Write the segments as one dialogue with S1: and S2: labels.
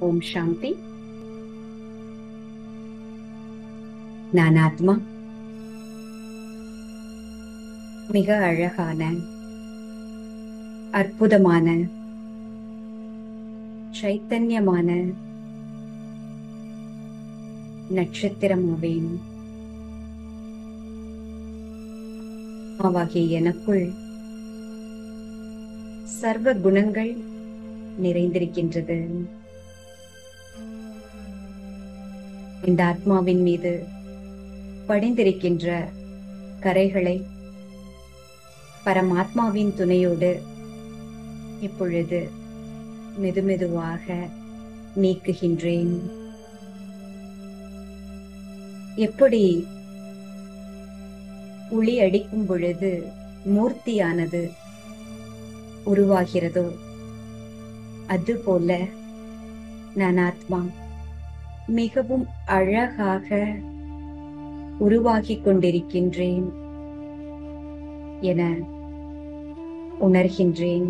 S1: ஓம் சாந்தி. நான் ஆத்மா. மிக அழகான, அற்புதமான, சைத்தன்யமான நட்சத்திரமாவேன். ஆவாகிய எனக்குள் சர்வ குணங்கள் நிறைந்திருக்கின்றது. இந்த ஆத்மாவின் மீது படிந்திருக்கின்ற கரைகளை பரமாத்மாவின் துணையோடு இப்பொழுது மெதுமெதுவாக நீக்குகின்றேன். எப்படி ஒளி அடிக்கும் பொழுது மூர்த்தியானது உருவாகிறதோ அதுபோல நான் ஆத்மா மிகவும் அழகாக உருவாகிக் கொண்டிருக்கின்றேன் என உணர்கின்றேன்.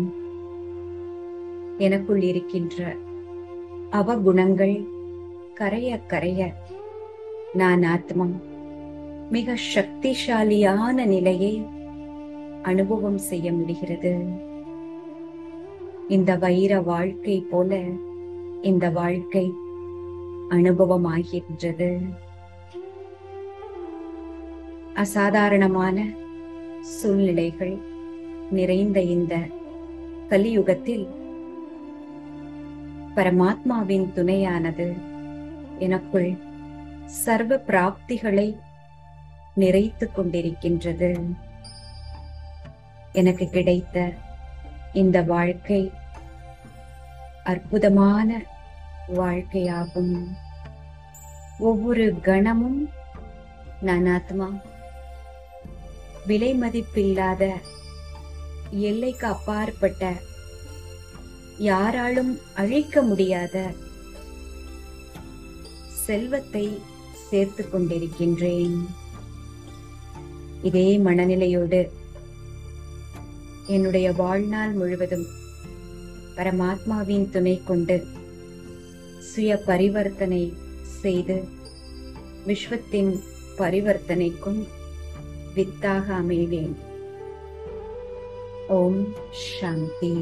S1: எனக்குள் இருக்கின்ற அவகுணங்கள் கரைய கரைய நான் ஆத்மா மிக சக்திசாலியான நிலையை அனுபவம் செய்ய முடிகிறது. இந்த வைர வாழ்க்கை போல இந்த வாழ்க்கை அனுபவமாகின்றது. அசாதாரணமான சூழ்நிலைகள் நிறைந்த இந்த கலியுகத்தில் பரமாத்மாவின் துணையானது எனக்குள் சர்வ பிராப்திகளை நிறைத்துக் கொண்டிருக்கின்றது. எனக்கு கிடைத்த இந்த வாழ்க்கை அற்புதமான வாழ்க்கையாகும். ஒவ்வொரு கணமும் நான் ஆத்மா விலை மதிப்பில்லாத, எல்லைக்கு அப்பாற்பட்ட, யாராலும் அழிக்க முடியாத செல்வத்தை சேர்த்து கொண்டிருக்கின்றேன். இதே மனநிலையோடு என்னுடைய வாழ்நாள் முழுவதும் பரமாத்மாவின் துணை கொண்டு சுய பரிவர்த்தனை செய்து விஸ்வத்தின் பரிவர்த்தனைக்கும் வித்தாக அமைவேன். ஓம் சாந்தி.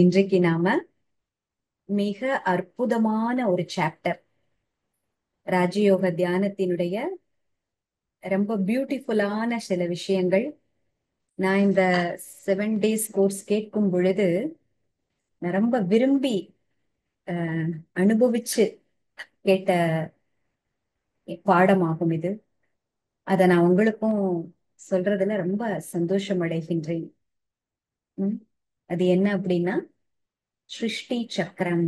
S1: இன்றைக்கு நாம மிக அற்புதமான ஒரு சாப்டர், ராஜயோக தியானத்தினுடைய ரொம்ப பியூட்டிஃபுல்லான சில விஷயங்கள். நான் இந்த 7 days கோர்ஸ் கேட்கும் பொழுது நான் ரொம்ப விரும்பி அனுபவிச்சு கேட்ட பாடமாகும் இது. அதை நான் உங்களுக்கும் சொல்றதுல ரொம்ப சந்தோஷம் அடைகின்றேன். அது என்ன அப்படின்னா, சிருஷ்டி சக்கரம்,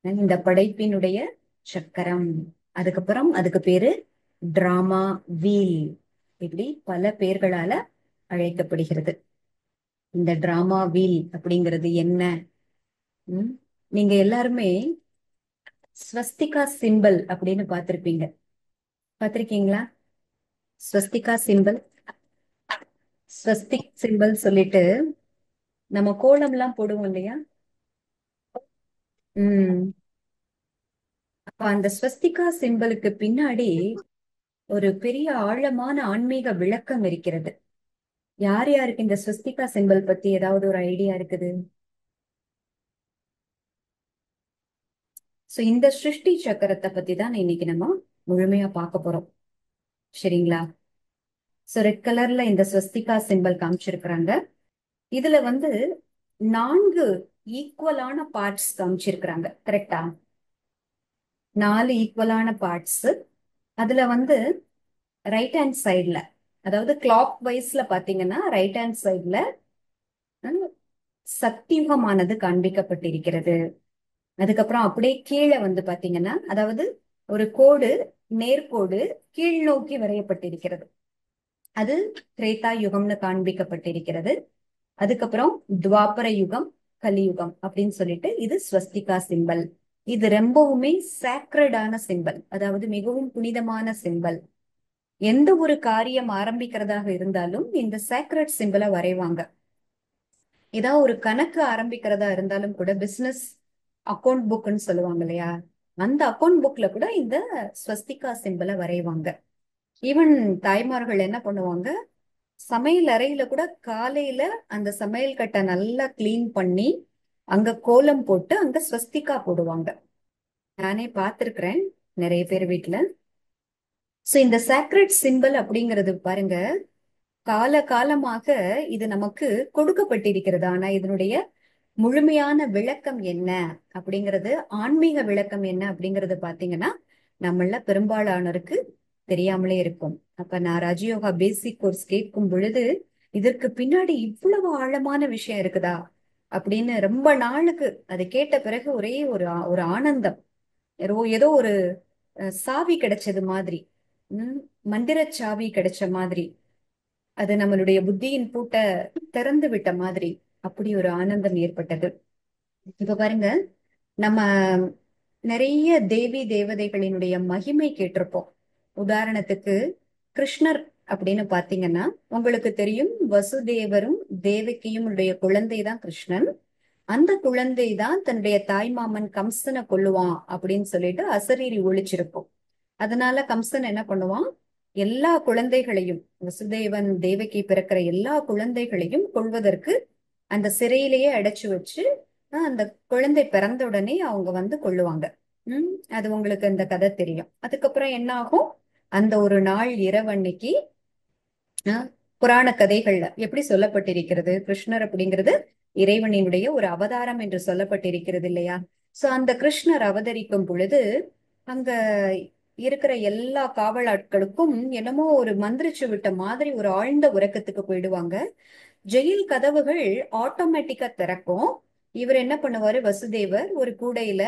S1: இந்த படைப்பினுடைய சக்கரம். அதுக்கப்புறம் அதுக்கு பேரு டிராமா வீல், இப்படி பல பேர்களால அழைக்கப்படுகிறது. இந்த டிராமா வீல் அப்படிங்கிறது என்ன? நீங்க எல்லாருமே ஸ்வஸ்திகா சிம்பல் அப்படின்னு பார்த்திருக்கீங்களா? ஸ்வஸ்திகா சிம்பல், ஸ்வஸ்திக் சிம்பல் சொல்லிட்டு நம்ம கோலம் எல்லாம் போடுவோம் இல்லையா? அப்ப அந்த ஸ்வஸ்திகா சிம்பலுக்கு பின்னாடி ஒரு பெரிய ஆழமான ஆன்மீக விளக்கம் இருக்கிறது. யார் யாருக்கு இந்த ஸ்வஸ்திகா சிம்பல் பத்தி ஏதாவது ஒரு ஐடியா இருக்குது? இந்த சிருஷ்டி சக்கரத்தை பத்தி தான் இன்னைக்கு நம்ம முழுமையா பார்க்க போறோம். சரிங்களா? ரெட் கலர்ல இந்த ஸ்வஸ்திகா சிம்பல் காமிச்சிருக்கிறாங்க. இதுல 4 ஈக்குவலான பார்ட்ஸ் காமிச்சிருக்கிறாங்க. கரெக்டா? 4 ஈக்குவலான பார்ட்ஸ். அதுல ரைட் ஹேண்ட் சைட்ல, அதாவது கிளாக் வைஸ்ல பாத்தீங்கன்னா ரைட் ஹேண்ட் சைட்ல சத்தியுகமானது காண்பிக்கப்பட்டிருக்கிறது. அதுக்கப்புறம் அப்படியே கீழே பாத்தீங்கன்னா, அதாவது ஒரு கோடு, நேர்கோடு கீழ் நோக்கி வரையப்பட்டிருக்கிறது. அது திரேதா யுகம்னு காண்பிக்கப்பட்டிருக்கிறது. அதுக்கப்புறம் துவாபர யுகம், கலியுகம் அப்படின்னு சொல்லிட்டு இது ஸ்வஸ்திகா சிம்பல். இது ரொம்பவுமே சாக்ரடான சிம்பல், அதாவது மிகவும் புனிதமான சிம்பல். எந்த ஒரு காரியம் ஆரம்பிக்கிறதாக இருந்தாலும் இந்த சேக்ரெட் சிம்பிளை வரைவாங்க. ஏதாவது ஒரு கணக்கு ஆரம்பிக்கிறதா இருந்தாலும் கூட பிசினஸ் அக்கௌண்ட் புக்னு சொல்லுவாங்க இல்லையா, அந்த அக்கௌண்ட் புக்ல கூட இந்த ஸ்வஸ்திகா சிம்பிளை வரைவாங்க. ஈவன் தாய்மார்கள் என்ன பண்ணுவாங்க, சமையல் அறையில கூட காலையில அந்த சமையல் கட்டை நல்லா கிளீன் பண்ணி அங்க கோலம் போட்டு அங்க ஸ்வஸ்திகா போடுவாங்க. நானே பார்த்திருக்கிறேன் நிறைய பேர் வீட்டுல. சோ இந்த சாக்ரெட் சிம்பிள் அப்படிங்கிறது பாருங்க, கால காலமாக இது நமக்கு கொடுக்கப்பட்டிருக்கிறது. ஆனா இதனுடைய முழுமையான விளக்கம் என்ன அப்படிங்கிறது, ஆன்மீக விளக்கம் என்ன அப்படிங்கறது பாத்தீங்கன்னா நம்மள பெரும்பாலானோருக்கு தெரியாமலே இருக்கும். அப்ப நான் ராஜயோகா பேசிக் கோர்ஸ் கேட்கும் பொழுது இதற்கு பின்னாடி இவ்வளவு ஆழமான விஷயம் இருக்குதா அப்படின்னு ரொம்ப நாளுக்கு அது கேட்ட பிறகு ஒரே ஒரு ஆனந்தம். ஏதோ ஒரு சாவி கிடைச்சது மாதிரி, மந்திர சாவி கிடைச்ச மாதிரி, அது நம்மளுடைய புத்தியின் பூட்டை திறந்து விட்ட மாதிரி அப்படி ஒரு ஆனந்தம் ஏற்பட்டது. இப்ப பாருங்க, நம்ம நிறைய தேவி தேவதைகளினுடைய மகிமை கேட்டிருப்போம். உதாரணத்துக்கு கிருஷ்ணர் அப்படின்னு பாத்தீங்கன்னா உங்களுக்கு தெரியும், வசுதேவரும் தேவகியும் உடைய குழந்தை தான் கிருஷ்ணன். அந்த குழந்தை தான் தன்னுடைய தாய்மாமன் கம்சனை கொல்லுவான் அப்படின்னு சொல்லிட்டு அசரீரி ஒழிச்சிருப்போம். அதனால கம்சன் என்ன பண்ணுவான், எல்லா குழந்தைகளையும், வசுதேவன் தேவகி பிறக்கிற எல்லா குழந்தைகளையும் கொள்வதற்கு அந்த சிறையிலேயே அடைச்சு வச்சு அந்த குழந்தை பிறந்த உடனே அவங்க வந்து கொள்ளுவாங்க. அது உங்களுக்கு அந்த கதை தெரியும். அதுக்கப்புறம் என்ன ஆகும், அந்த ஒரு நாள் இரவு அன்னைக்கு புராண கதைகள்ல எப்படி சொல்லப்பட்டிருக்கிறது, கிருஷ்ணர் அப்படிங்கிறது இறைவனினுடைய ஒரு அவதாரம் என்று சொல்லப்பட்டிருக்கிறது இல்லையா. சோ அந்த கிருஷ்ணர் அவதரிக்கும் பொழுது அங்க இருக்கிற எல்லா காவல் ஆட்களுக்கும் என்னமோ ஒரு மந்திரிச்சு விட்ட மாதிரி ஒரு ஆழ்ந்த உறக்கத்துக்கு போயிடுவாங்க. ஜெயில் கதவுகள் ஆட்டோமேட்டிக்கா திறக்கும். இவர் என்ன பண்ணுவாரு, வசுதேவர் ஒரு கூடையில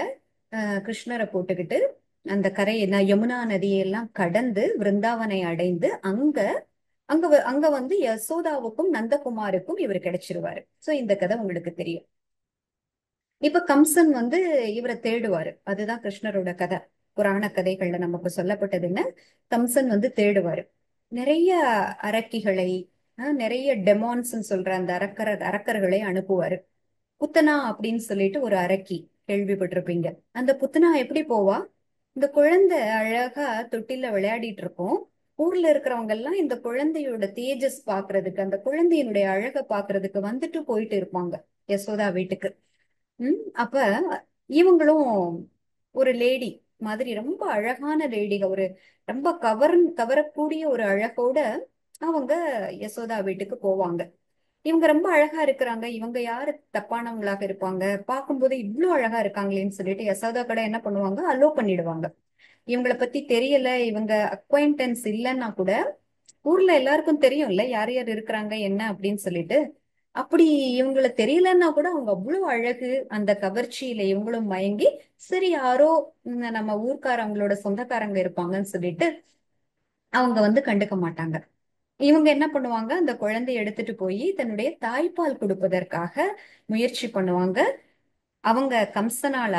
S1: கிருஷ்ணரை போட்டுக்கிட்டு அந்த கரையை யமுனா நதியெல்லாம் கடந்து விருந்தாவனை அடைந்து அங்க அங்க அங்க வந்து யசோதாவுக்கும் நந்தகுமாருக்கும் இவர் கிடைச்சிருவாரு. சோ இந்த கதை உங்களுக்கு தெரியும். இப்ப கம்சன் வந்து இவரை தேடுவாரு. அதுதான் கிருஷ்ணரோட கதை. புராண கதைகள்ல நமக்கு சொல்லப்பட்டதுன்னு, கம்சன் வந்து தேடுவாரு. நிறைய அரக்கிகளை, நிறைய டெமான்ஸ் சொல்ற அந்த அரக்கர்களை அனுப்புவாரு. புத்தனா அப்படின்னு சொல்லிட்டு ஒரு அரக்கி கேள்விப்பட்டிருப்பீங்க. அந்த புத்தனா எப்படி போவா, இந்த குழந்தை அழகா தொட்டில விளையாடிட்டு இருக்கும். ஊர்ல இருக்கிறவங்க எல்லாம் இந்த குழந்தையோட தேஜஸ் பாக்குறதுக்கு, அந்த குழந்தையினுடைய அழகை பாக்குறதுக்கு வந்துட்டு போயிட்டு இருப்பாங்க யசோதா வீட்டுக்கு. அப்ப இவங்களும் ஒரு லேடி மாதிரி, ரொம்ப அழகான லேடிக, ஒரு ரொம்ப கவரக்கூடிய ஒரு அழகோட அவங்க யசோதா வீட்டுக்கு போவாங்க. இவங்க ரொம்ப அழகா இருக்கிறாங்க, இவங்க யாரு தப்பானவங்களாக இருப்பாங்க, பார்க்கும்போது இவ்வளவு அழகா இருக்காங்களேன்னு சொல்லிட்டு யசோதா கடை என்ன பண்ணுவாங்க, அலோ பண்ணிடுவாங்க. இவங்கள பத்தி தெரியல, இவங்க அக்வைண்டன்ஸ் இல்லைன்னா கூட ஊர்ல எல்லாருக்கும் தெரியும்ல யார் யார் இருக்கிறாங்க என்ன அப்படின்னு சொல்லிட்டு. அப்படி இவங்கள தெரியலன்னா கூட அவங்க அவ்வளவு அழகு, அந்த கவர்ச்சியில இவங்களும் மயங்கி, சரி யாரோ நம்ம ஊர்க்காரங்களோட சொந்தக்காரங்க இருப்பாங்கன்னு சொல்லிட்டு அவங்க வந்து கண்டுக்க மாட்டாங்க. இவங்க என்ன பண்ணுவாங்க, அந்த குழந்தைய எடுத்துட்டு போய் தன்னுடைய தாய்ப்பால் கொடுப்பதற்காக முயற்சி பண்ணுவாங்க. அவங்க கம்சனால்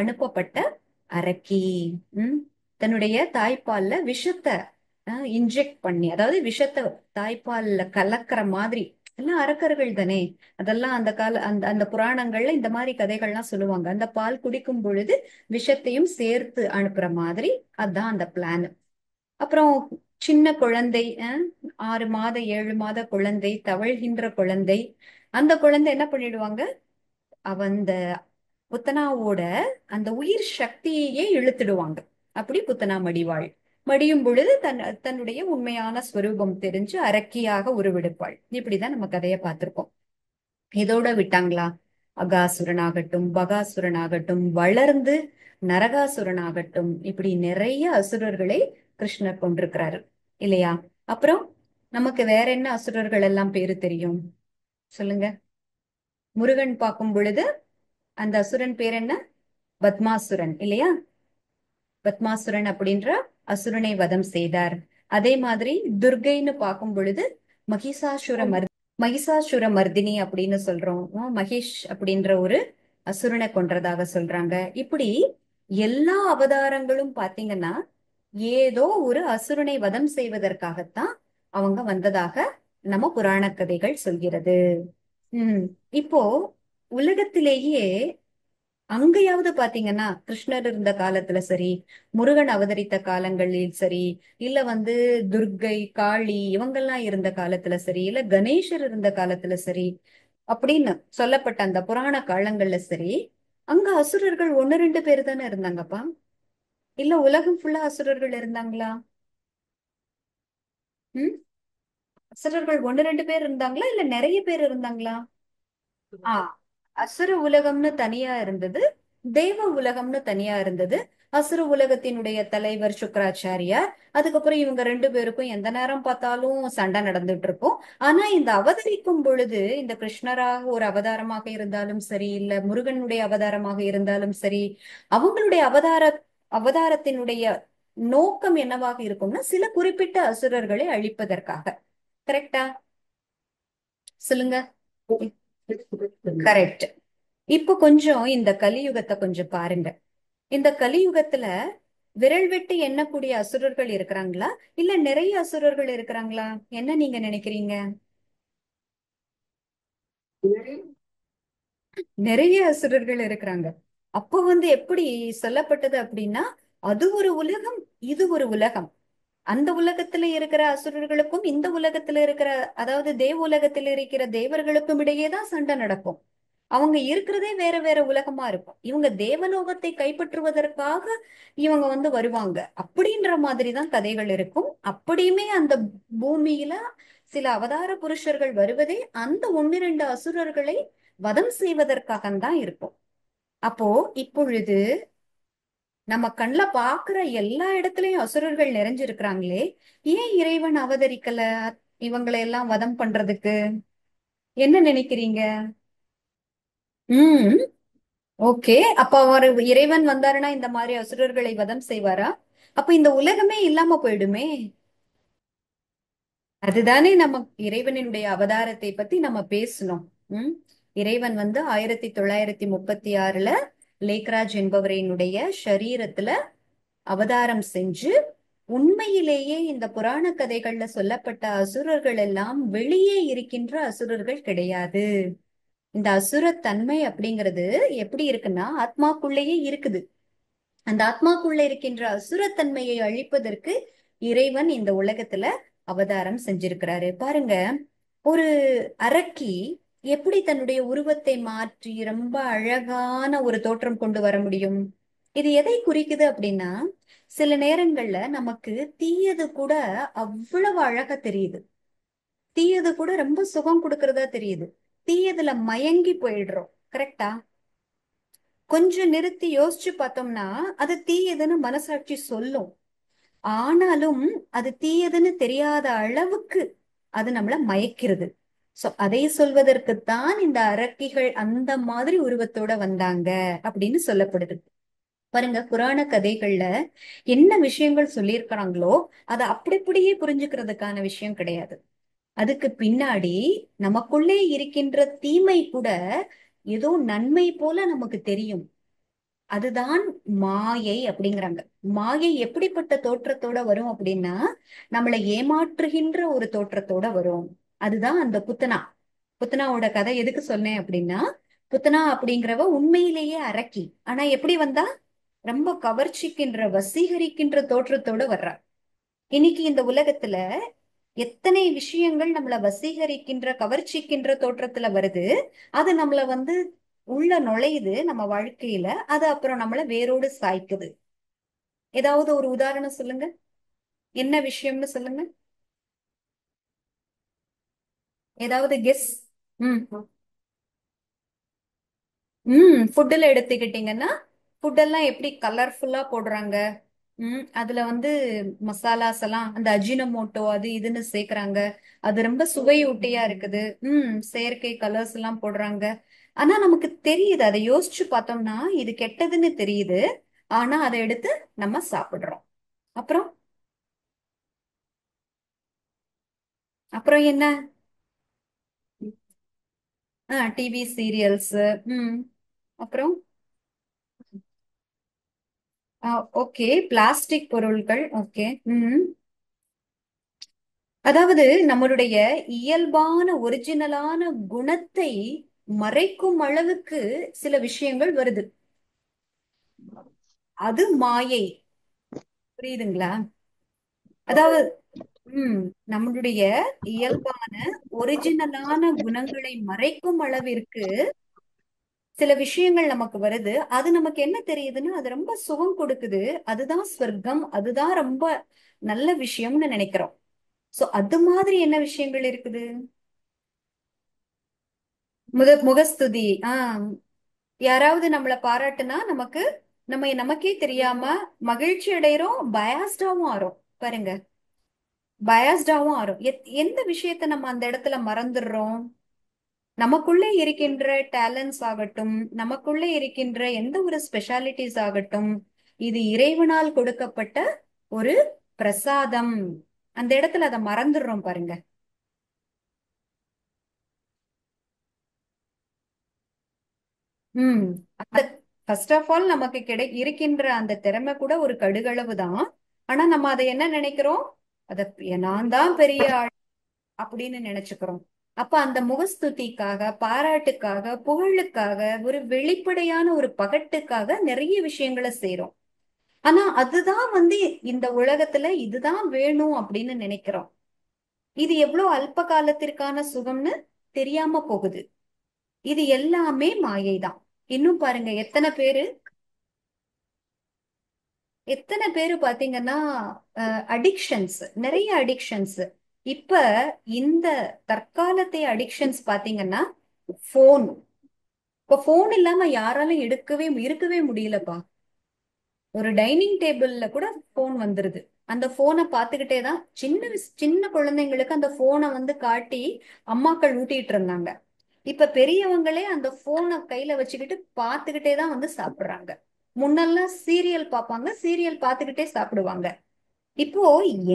S1: அனுப்பப்பட்ட அரக்கி தன்னுடைய தாய்ப்பால்ல விஷத்தை இன்ஜெக்ட் பண்ணி, அதாவது விஷத்தை தாய்ப்பால்ல கலக்கிற மாதிரி. எல்லாம் அரக்கர்கள் தானே, அதெல்லாம் அந்த கால அந்த அந்த புராணங்கள்ல இந்த மாதிரி கதைகள்லாம் சொல்லுவாங்க. அந்த பால் குடிக்கும் பொழுது விஷத்தையும் சேர்த்து அனுப்புற மாதிரி, அதான் அந்த பிளான். அப்புறம் சின்ன குழந்தை, 6 மாத 7 மாத குழந்தை, தவழ்கின்ற குழந்தை, அந்த குழந்தை என்ன பண்ணிடுவாங்க, அந்த புத்தனாவோட அந்த உயிர் சக்தியையே இழுத்துடுவாங்க. அப்படி புத்தனா மடிவாள். மடியும் பொழுது தன்னுடைய உண்மையான ஸ்வரூபம் தெரிஞ்சு அரக்கியாக உருவெடுப்பாள். இப்படிதான் நம்ம கதையை பார்த்திருக்கோம். இதோட விட்டாங்களா, அகாசுரனாகட்டும் பகாசுரனாகட்டும் வளர்ந்து நரகாசுரனாகட்டும், இப்படி நிறைய அசுரர்களை கிருஷ்ணர் கொண்டிருக்கிறாரு இல்லையா. அப்புறம் நமக்கு வேற என்ன அசுரர்கள் எல்லாம் பேரு தெரியும் சொல்லுங்க. முருகன் பார்க்கும் பொழுது அந்த அசுரன் பேர் என்ன, பத்மாசுரன் இல்லையா. பத்மாசுரன் அப்படின்ற அசுரனை வதம் செய்தார். அதே மாதிரி துர்கைன்னு பார்க்கும் பொழுது மகிஷாசுர மர்தினி அப்படின்னு சொல்றோம். மகேஷ் அப்படின்ற ஒரு அசுரனை கொன்றதாக சொல்றாங்க. இப்படி எல்லா அவதாரங்களும் பாத்தீங்கன்னா ஏதோ ஒரு அசுரனை வதம் செய்வதற்காகத்தான் அவங்க வந்ததாக நம்ம புராண கதைகள் சொல்கிறது. உம் இப்போ உலகத்திலேயே அங்கேயாவது பாத்தீங்கன்னா கிருஷ்ணர் இருந்த காலத்துல சரி, முருகன் அவதரித்த காலங்களில் சரி, இல்ல துர்க்கை காளி இவங்கெல்லாம் இருந்த காலத்துல சரி, இல்ல கணேசர் இருந்த காலத்துல சரி அப்படின்னு சொல்லப்பட்ட அந்த புராண காலங்கள்ல சரி, அங்க அசுரர்கள் ஒன்னு ரெண்டு பேர் தானே இருந்தாங்கப்பா. இல்ல உலகம் ஃபுல்லா அசுரர்கள் இருந்தாங்களா? ம் அசுரர்கள் ஒன்னு ரெண்டு பேர் இருந்தாங்களா இல்ல நிறைய பேர் இருந்தாங்களா? ஆ அசுர உலகம்னு தனியா இருந்தது, தேவ உலகம்னு தனியா இருந்தது. அசுர உலகத்தினுடைய தலைவர் சுக்கராச்சாரியார், அதுக்கப்புறம் இவங்க ரெண்டு பேருக்கும் எந்த நேரம் பார்த்தாலும் சண்டை நடந்துட்டு இருக்கும். ஆனா இந்த அவதரிக்கும் பொழுது இந்த கிருஷ்ணராக ஒரு அவதாரமாக இருந்தாலும் சரி, இல்ல முருகனுடைய அவதாரமாக இருந்தாலும் சரி, அவங்களுடைய அவதாரத்தினுடைய நோக்கம் என்னவாக இருக்கும்னா சில குறிப்பிட்ட அசுரர்களை அழிப்பதற்காக. கரெக்டா? சொல்லுங்க. கரெக்ட். இப்ப கொஞ்சம் இந்த கலியுகத்தை கொஞ்சம் பாருங்க. இந்த கலியுகத்துல விரல் விட்டு எண்ணக்கூடிய அசுரர்கள் இருக்கிறாங்களா இல்ல நிறைய அசுரர்கள் இருக்கிறாங்களா? என்ன நீங்க நினைக்கிறீங்க? நிறைய அசுரர்கள் இருக்கிறாங்க. அப்போ எப்படி சொல்லப்பட்டது அப்படின்னா, அது ஒரு உலகம், இது ஒரு உலகம். அந்த உலகத்துல இருக்கிற அசுரர்களுக்கும் இந்த உலகத்துல இருக்கிற, அதாவது தேவ உலகத்துல இருக்கிற தேவர்களுக்கும் இடையேதான் சண்டை நடக்கும். அவங்க இருக்கிறதே வேற வேற உலகமா இருக்கும். இவங்க தேவலோகத்தை கைப்பற்றுவதற்காக இவங்க வருவாங்க அப்படின்ற மாதிரிதான் கதைகள் இருக்கும். அப்படியுமே அந்த பூமியில சில அவதார புருஷர்கள் வருவதே அந்த ஒன்னிரண்டு அசுரர்களை வதம் செய்வதற்காகத்தான் இருக்கும். அப்போ இப்பொழுது நம்ம கண்ணுல பாக்குற எல்லா இடத்துலயும் அசுரர்கள் நிறைஞ்சிருக்கிறாங்களே, ஏன் இறைவன் அவதரிக்கல இவங்களை எல்லாம் வதம் பண்றதுக்கு? என்ன நினைக்கிறீங்க? ம் ஓகே. அப்ப அவர் இறைவன் வந்தாருன்னா இந்த மாதிரி அசுரர்களை வதம் செய்வாரா? அப்ப இந்த உலகமே இல்லாம போயிடுமே. அதுதானே நம்ம இறைவனுடைய அவதாரத்தை பத்தி நம்ம பேசணும். ம் இறைவன் 1936 லேக்ராஜ் என்பவரினுடைய ஷரீரத்துல அவதாரம் செஞ்சு, உண்மையிலேயே இந்த புராண கதைகள்ல சொல்லப்பட்ட அசுரர்கள் எல்லாம் வெளியே இருக்கின்ற அசுரர்கள் கிடையாது. இந்த அசுரத்தன்மை அப்படிங்கிறது எப்படி இருக்குன்னா ஆத்மாக்குள்ளேயே இருக்குது. அந்த ஆத்மாக்குள்ள இருக்கின்ற அசுரத்தன்மையை அழிப்பதற்கு இறைவன் இந்த உலகத்துல அவதாரம் செஞ்சிருக்கிறாரு. பாருங்க, ஒரு அரக்கி எப்படி தன்னுடைய உருவத்தை மாற்றி ரொம்ப அழகான ஒரு தோற்றம் கொண்டு வர முடியும்? இது எதை குறிக்குது அப்படின்னா, சில நேரங்கள்ல நமக்கு தீயது கூட அவ்வளவு அழகா தெரியுது. தீயது கூட ரொம்ப சுகம் கொடுக்கறதா தெரியுது. தீயதுல மயங்கி போயிடுறோம். கரெக்டா? கொஞ்சம் நிறுத்தி யோசிச்சு பார்த்தோம்னா அது தீயதுன்னு மனசாட்சி சொல்லும். ஆனாலும் அது தீயதுன்னு தெரியாத அளவுக்கு அது நம்மள மயக்கிறது. சோ அதை சொல்வதற்குத்தான் இந்த அரக்கிகள் அந்த மாதிரி உருவத்தோட வந்தாங்க அப்படின்னு சொல்லப்படுது. பாருங்க, புராண கதைகள்ல என்ன விஷயங்கள் சொல்லியிருக்கிறாங்களோ அதை அப்படியே புரிஞ்சுக்கிறதுக்கான விஷயம் கிடையாது. அதுக்கு பின்னாடி நமக்குள்ளே இருக்கின்ற தீமை கூட ஏதோ நன்மை போல நமக்கு தெரியும். அதுதான் மாயை அப்படிங்கிறாங்க. மாயை எப்படிப்பட்ட தோற்றத்தோட வரும் அப்படின்னா, நம்மளை ஏமாற்றுகின்ற ஒரு தோற்றத்தோட வரும். அதுதான் அந்த புத்தனா. புத்தனாவோட கதை எதுக்கு சொன்னேன் அப்படின்னா, புத்தனா அப்படிங்கிறவ உண்மையிலேயே அரக்கி. ஆனா எப்படி வந்தா? ரொம்ப கவர்ச்சிக்கின்ற வசீகரிக்கின்ற தோற்றத்தோட வர்றா. இன்னைக்கு இந்த உலகத்துல எத்தனை விஷயங்கள் நம்மள வசீகரிக்கின்ற கவர்ச்சிக்கின்ற தோற்றத்துல வருது. அது நம்மள உள்ள நுழையுது நம்ம வாழ்க்கையில. அது அப்புறம் நம்மள வேரோடு சாய்க்குது. ஏதாவது ஒரு உதாரணம் சொல்லுங்க. என்ன விஷயம்னு சொல்லுங்க. ஏதாவது கெஸ். ம் ஃபுட்டுல எடுத்துக்கிட்டீங்கன்னா, ஃபுட் எல்லாம் எப்படி கலர்ஃபுல்லா போடுறாங்க. அதுல மசாலாஸ் எல்லாம் அந்த அஜினமோட்டோ அது இதுன்னு சேர்க்கறாங்க. அது ரொம்ப சுவையூட்டியா இருக்குது. செயற்கை கலர்ஸ் எல்லாம் போடுறாங்க. ஆனா நமக்கு தெரியுது, அதை யோசிச்சு பார்த்தோம்னா இது கெட்டதுன்னு தெரியுது. ஆனா அதை எடுத்து நம்ம சாப்பிடுறோம். அப்புறம் அப்புறம் என்ன? TV serials. ம் அப்புறம் ஓகே, பிளாஸ்டிக் பொருட்கள். ஓகே. ம். அதாவது நம்மளுடைய இயல்பான ஒரிஜினலான குணத்தை மறைக்கும் அளவுக்கு சில விஷயங்கள் வருது. அது மாயை. புரியுதுங்களா? அதாவது ம் நம்மளுடைய இயல்பான ஒரிஜினலான குணங்களை மறைக்கும் அளவிற்கு சில விஷயங்கள் நமக்கு வருது. அது நமக்கு என்ன தெரியுதுன்னா அது ரொம்ப சுகம் கொடுக்குது. அதுதான் ஸ்வர்க்கம், அதுதான் ரொம்ப நல்ல விஷயம்னு நினைக்கிறோம். சோ அது மாதிரி என்ன விஷயங்கள் இருக்குது? முகஸ்துதி. யாராவது நம்மளை பாராட்டுனா நமக்கு நமக்கே தெரியாம மகிழ்ச்சி அடைகிறோம், பயாஸ்டாவும் ஆறோம். பாருங்க, பயாஸ்டாவும் ஆறோம். எந்த விஷயத்த நம்ம அந்த இடத்துல மறந்துடுறோம்? நமக்குள்ளே இருக்கின்ற டேலண்ட்ஸ் ஆகட்டும், நமக்குள்ளே இருக்கின்ற எந்த ஒரு ஸ்பெஷாலிட்டிஸ் ஆகட்டும், இது இறைவனால் கொடுக்கப்பட்ட ஒரு பிரசாதம். அந்த இடத்துல அதை மறந்துடுறோம் பாருங்க. ம் அந்த ஃபர்ஸ்ட் ஆஃப் ஆல் நமக்கு இருக்கின்ற அந்த திறமை கூட ஒரு கடுகளவு தான். ஆனா நம்ம அதை என்ன நினைக்கிறோம்? அத நான் தான் பெரிய ஆள் அப்படின்னு நினைச்சுக்கிறோம். அப்ப அந்த முகஸ்துதிக்காக, பாராட்டுக்காக, புகழுக்காக, ஒரு வெளிப்படையான ஒரு பகட்டுக்காக நிறைய விஷயங்களை செய்றோம். ஆனா அதுதான் இந்த உலகத்துல இதுதான் வேணும் அப்படின்னு நினைக்கிறோம். இது எவ்வளவு அல்ப காலத்திற்கான சுகம்னு தெரியாம போகுது. இது எல்லாமே மாயை தான். இன்னும் பாருங்க, எத்தனை பேரு பாத்தீங்கன்னா அடிக்ஷன்ஸ், நிறைய அடிக்ஷன்ஸ். இப்ப இந்த தற்காலத்தை அடிக்ஷன்ஸ் பாத்தீங்கன்னா போன். இப்ப போன் இல்லாம யாராலும் இருக்கவே முடியலப்பா. ஒரு டைனிங் டேபிள்ல கூட போன் வந்துருது. அந்த போனை பார்த்துக்கிட்டே தான் சின்ன குழந்தைங்களுக்கு அந்த போனை காட்டி அம்மாக்கள் ஊட்டிட்டு இருந்தாங்க. இப்ப பெரியவங்களே அந்த போனை கையில வச்சுக்கிட்டு பார்த்துக்கிட்டே தான் சாப்பிடுறாங்க. முன்னெல்லாம் சீரியல் பார்ப்பாங்க, சீரியல் பார்த்துக்கிட்டே சாப்பிடுவாங்க. இப்போ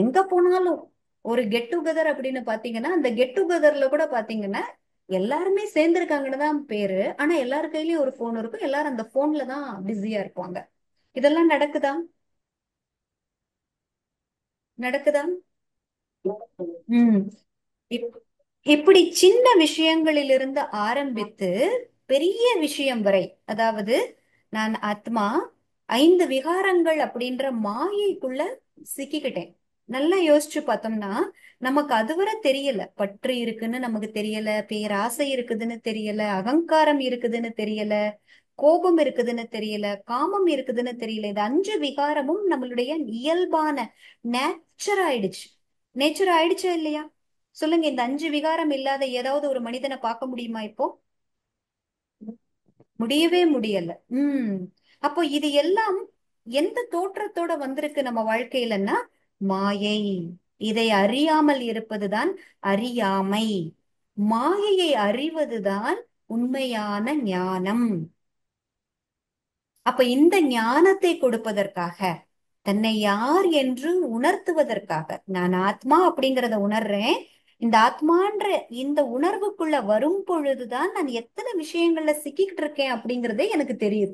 S1: எங்க போனாலும் ஒரு கெட் டுகெதர் அப்படின்னு பாத்தீங்கன்னா, அந்த கெட் டுகெதர்ல கூட பாத்தீங்கன்னா எல்லாருமே சேர்ந்திருக்காங்கன்னு தான் பேரு. ஆனா எல்லாரு கையிலயும் ஒரு போன் இருக்கும், எல்லாரும் அந்த போன்ல தான் பிஸியா இருப்பாங்க. இதெல்லாம் நடக்குதா? நடக்குதா? ம் இப்- இப்படி சின்ன விஷயங்களிலிருந்து ஆரம்பித்து பெரிய விஷயம் வரை, அதாவது நான் ஆத்மா, ஐந்து விகாரங்கள் அப்படின்ற மாயைக்குள்ள சிக்கிக்கிட்டேன். நல்லா யோசிச்சு பார்த்தோம்னா நமக்கு அதுவரை தெரியல. பற்று இருக்குன்னு நமக்கு தெரியல, பேராசை இருக்குதுன்னு தெரியல, அகங்காரம் இருக்குதுன்னு தெரியல, கோபம் இருக்குதுன்னு தெரியல, காமம் இருக்குதுன்னு தெரியல. இது அஞ்சு விகாரமும் நம்மளுடைய இயல்பான நேச்சர் ஆயிடுச்சு. நேச்சர் ஆயிடுச்சா இல்லையா? சொல்லுங்க, இந்த அஞ்சு விகாரம் இல்லாத ஏதாவது ஒரு மனிதனை பார்க்க முடியுமா இப்போ? முடியவே முடியல. அப்போ இது எல்லாம் எந்த தோற்றத்தோட வந்திருக்கு நம்ம வாழ்க்கையிலன்னா மாயை. இதை அறியாமல் இருப்பதுதான் அறியாமை. மாயையை அறிவதுதான் உண்மையான ஞானம். அப்ப இந்த ஞானத்தை கொடுப்பதற்காக, தன்னை யார் என்று உணர்த்துவதற்காக, நான் ஆத்மா அப்படிங்கிறத உணர்றேன். இந்த ஆத்மான்ற இந்த உணர்வுக்குள்ள வரும் பொழுதுதான் நான் எத்தனை விஷயங்கள்ல சிக்கிக்கிட்டு இருக்கேன் அப்படிங்கறதே எனக்கு தெரியுது.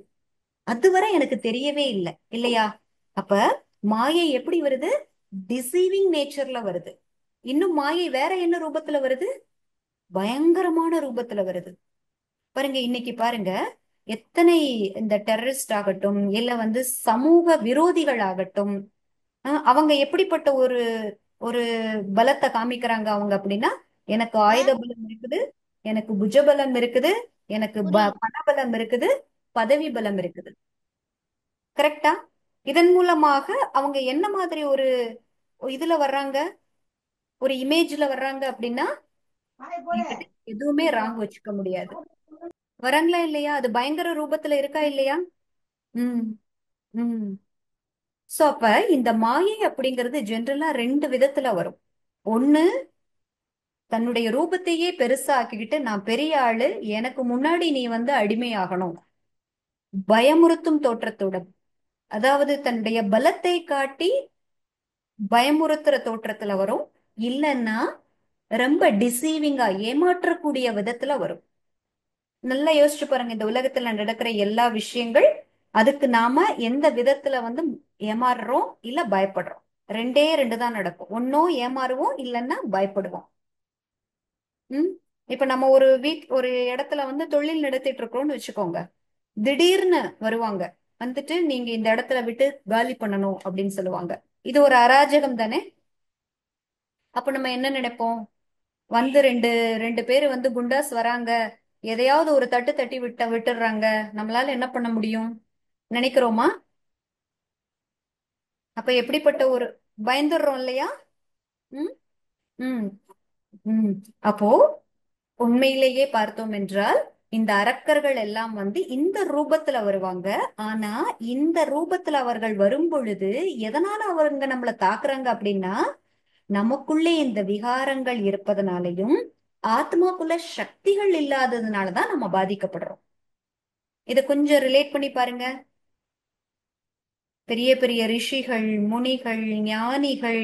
S1: அதுவரை எனக்கு தெரியவே இல்லை, இல்லையா? அப்ப மாயை எப்படி வருது? டிசீவிங் நேச்சர்ல வருது. இன்னும் மாயை வேற என்ன ரூபத்துல வருது? பயங்கரமான ரூபத்துல வருது. பாருங்க, இன்னைக்கு பாருங்க, எத்தனை இந்த டெரரிஸ்ட் ஆகட்டும், இல்ல சமூக விரோதிகள் ஆகட்டும், அவங்க எப்படிப்பட்ட ஒரு ஒரு பலத்தை காமிக்கிறாங்க அவங்க அப்படின்னா, எனக்கு ஆயுத பலம் இருக்குது, எனக்கு புஜபலம் இருக்குது, எனக்கு பணபலம் இருக்குது, பதவி பலம் இருக்குது. கரெக்டா? இதன் மூலமாக அவங்க என்ன மாதிரி ஒரு இதுல வர்றாங்க, ஒரு இமேஜ்ல வர்றாங்க அப்படின்னா, என்கிட்ட எதுவுமே ராங் வச்சுக்க முடியாது. வராங்களா இல்லையா? அது பயங்கர ரூபத்துல இருக்கா இல்லையா? ம். ம். சோ அப்ப இந்த மாயை அப்படிங்கிறது ஜென்ரலா ரெண்டு விதத்துல வரும். ஒண்ணு, தன்னுடைய ரூபத்தையே பெருசா ஆக்கிக்கிட்டு நான் பெரிய ஆளு, எனக்கு முன்னாடி நீ அடிமையாகணும், பயமுறுத்தும் தோற்றத்தோட. அதாவது தன்னுடைய பலத்தை காட்டி பயமுறுத்துற தோற்றத்துல வரும். இல்லைன்னா ரொம்ப டிசீவிங்கா ஏமாற்றக்கூடிய விதத்துல வரும். நல்லா யோசிச்சு பாருங்க, இந்த உலகத்துல நடக்கிற எல்லா விஷயங்கள் அதுக்கு நாம எந்த விதத்துல வந்து ஏமாறுறோம் இல்ல பயப்படுறோம். ரெண்டே ரெண்டு தான் நடக்கும். ஒன்னும் ஏமாறுவோம் இல்லைன்னா பயப்படுவோம். ம். இப்ப நம்ம ஒரு இடத்துல வந்து தொழில் நடத்திட்டு இருக்கோம்னு வச்சுக்கோங்க. திடீர்னு வருவாங்க. வந்துட்டு நீங்க இந்த இடத்துல விட்டு காலி பண்ணணும் அப்படின்னு சொல்லுவாங்க. இது ஒரு அராஜகம் தானே. அப்ப நம்ம என்ன நினைப்போம்? வந்து ரெண்டு ரெண்டு பேர் வந்து குண்டாஸ் வராங்க, எதையாவது ஒரு தட்டு தட்டி விட்டுடுறாங்க, நம்மளால என்ன பண்ண முடியும் நினைக்கிறோமா? அப்ப எப்படிப்பட்ட ஒரு பயந்துடுறோம் இல்லையா? ம். ம். ம். அப்போ உண்மையிலேயே பார்த்தோம் என்றால் இந்த அரக்கர்கள் எல்லாம் வந்து இந்த ரூபத்துல வருவாங்க. ஆனா இந்த ரூபத்துல அவர்கள் வரும் பொழுது எதனால அவங்க நம்மள தாக்குறாங்க அப்படின்னா, நமக்குள்ளே இந்த விகாரங்கள் இருப்பதனாலையும் ஆத்மாக்குள்ள சக்திகள் இல்லாததுனாலதான் நம்ம பாதிக்கப்படுறோம். இத கொஞ்சம் ரிலேட் பண்ணி பாருங்க. பெரிய பெரிய ரிஷிகள், முனிகள், ஞானிகள்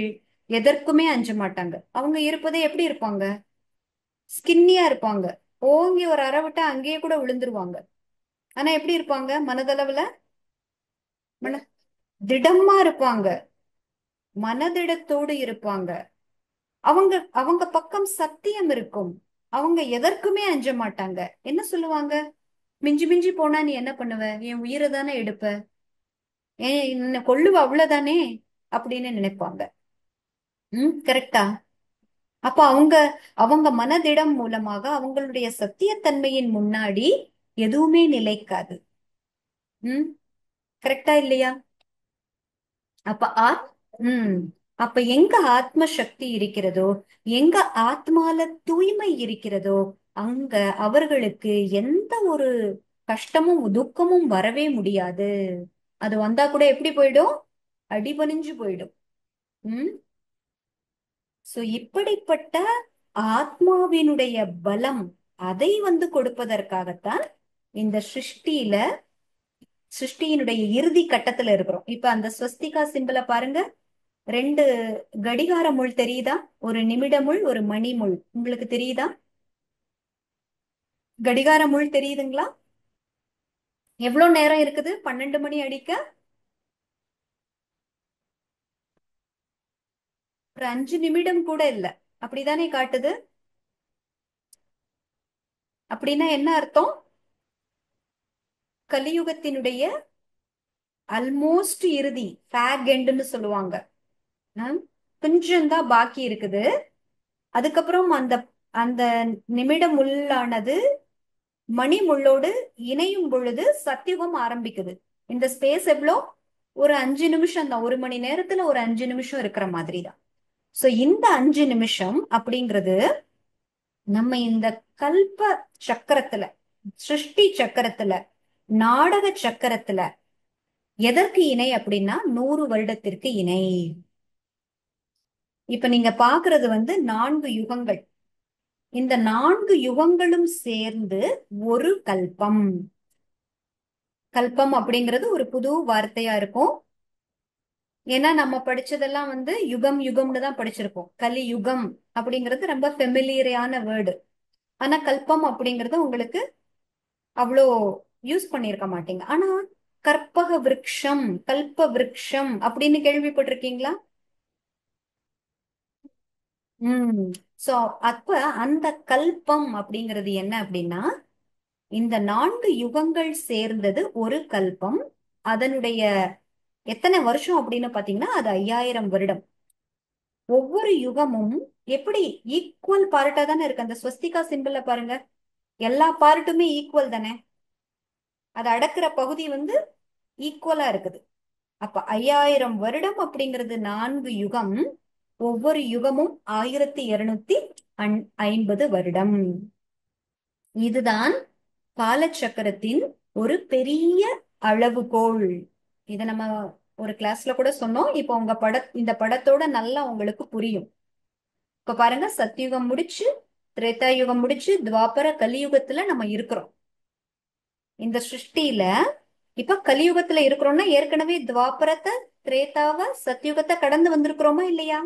S1: எதற்குமே அஞ்ச மாட்டாங்க. அவங்க இருப்பதே எப்படி இருப்பாங்க? ஸ்கின்னியா இருப்பாங்க. ஓங்கி ஒரு அறை விட்டா அங்கேயே கூட விழுந்துருவாங்க. ஆனா எப்படி இருப்பாங்க மனதளவுல? மன திடமா இருப்பாங்க. மனதிடத்தோடு இருப்பாங்க. அவங்க அவங்க பக்கம் சத்தியம் இருக்கும். அவங்க எதற்குமே அஞ்ச மாட்டாங்க. என்ன சொல்லுவாங்க? மிஞ்சி மிஞ்சி போனா நீ என்ன பண்ணுவ? என் உயிரை தானே எடுப்ப, ஏன் என்ன கொல்லுவ அவ்வளவுதானே அப்படின்னு நினைப்பாங்க. ம், கரெக்டா? அப்ப அவங்க அவங்க மனதிடம் மூலமாக அவங்களுடைய சத்தியத்தன்மையின் முன்னாடி எதுவுமே நிலைக்காது. ம், கரெக்டா இல்லையா? அப்ப ம் அப்ப எங்க ஆத்ம சக்தி இருக்கிறதோ, எங்க ஆத்மால தூய்மை இருக்கிறதோ, அங்க அவர்களுக்கு எந்த ஒரு கஷ்டமும் துக்கமும் வரவே முடியாது. அது வந்தா கூட எப்படி போயிடும்? அடிபணிஞ்சு போயிடும். ம். சோ இப்படிப்பட்ட ஆத்மாவினுடைய பலம், அதை வந்து கொடுப்பதற்காகத்தான் இந்த சிருஷ்டியினுடைய இறுதி கட்டத்துல இருக்கிறோம். இப்ப அந்த ஸ்வஸ்திகா சிம்பிளை பாருங்க. ரெண்டு கடிகார முள் தெரியுதா? ஒரு நிமிட முள், ஒரு மணி முள். உங்களுக்கு தெரியுதா? கடிகார முள் தெரியுதுங்களா? எவ்வளவு நேரம் இருக்குது 12 மணி அடிக்க? ஒரு 5 நிமிடம் கூட இல்ல. அப்படிதானே காட்டுது? அப்படின்னா என்ன அர்த்தம்? கலியுகத்தினுடைய ஆல்மோஸ்ட் இறுதி, ஃபேக் எண்டுன்னு சொல்லுவாங்க. ஹம்? கொஞ்சம் தான் பாக்கி இருக்குது. அதுக்கப்புறம் அந்த அந்த நிமிடம் முள்ளானது மணி முள்ளோடு இணையும் பொழுது சத்தியுகம் ஆரம்பிக்குது. இந்த ஸ்பேஸ் எவ்வளோ? ஒரு 5 நிமிஷம் தான். 1 மணி நேரத்துல ஒரு 5 நிமிஷம் இருக்கிற மாதிரி தான். சோ இந்த 5 நிமிஷம் அப்படிங்கிறது நம்ம இந்த கல்ப சக்கரத்துல, சிருஷ்டி சக்கரத்துல, நாடக சக்கரத்துல எதற்கு இணை அப்படின்னா 100 வருடத்திற்கு இணை. இப்ப நீங்க பாக்குறது வந்து 4 யுகங்கள். இந்த 4 யுகங்களும் சேர்ந்து ஒரு கல்பம். கல்பம் அப்படிங்கிறது ஒரு புது வார்த்தையா இருக்கும். ஏன்னா நம்ம படிச்சதெல்லாம் வந்து யுகம் யுகம்னு தான் படிச்சிருப்போம். கலி யுகம் அப்படிங்கிறது ரொம்ப ஃபெமிலியரான வேர்டு. ஆனா கல்பம் அப்படிங்கறது உங்களுக்கு அவ்வளோ யூஸ் பண்ணியிருக்க மாட்டீங்க. ஆனா கற்பக விருட்சம், கல்ப விருட்சம் அப்படின்னு கேள்விப்பட்டிருக்கீங்களா? ம். சோ அப்ப அந்த கல்பம் அப்படிங்கிறது என்ன அப்படின்னா, இந்த 4 யுகங்கள் சேர்ந்தது ஒரு கல்பம். அதனுடைய எத்தனை வருஷம் அப்படின்னு பாத்தீங்கன்னா அது 5000 வருடம். ஒவ்வொரு யுகமும் எப்படி ஈக்குவல் பார்ட்டா தானே இருக்கு. அந்த ஸ்வஸ்திகா சிம்பிள பாருங்க. எல்லா பார்ட்டுமே ஈக்குவல் தானே. அது அடக்குற பகுதி வந்து ஈக்குவலா இருக்குது. அப்ப 5000 வருடம் அப்படிங்கிறது 4 யுகம். ஒவ்வொரு யுகமும் 1250 வருடம். இதுதான் காலச்சக்கரத்தின் ஒரு பெரிய அளவுகோல். இத நம்ம ஒரு கிளாஸ்ல கூட சொன்னோம். இப்போ இந்த படத்தோட நல்லா உங்களுக்கு புரியும். இப்ப பாருங்க, சத்யுகம் முடிச்சு, திரேதாயுகம் முடிச்சு, துவாபர கலியுகத்துல நம்ம இருக்கிறோம். இந்த சிருஷ்டியில இப்ப கலியுகத்துல இருக்கிறோம்னா ஏற்கனவே துவாபரத்தை, திரேதாவ, சத்யுகத்தை கடந்து வந்திருக்கிறோமா இல்லையா?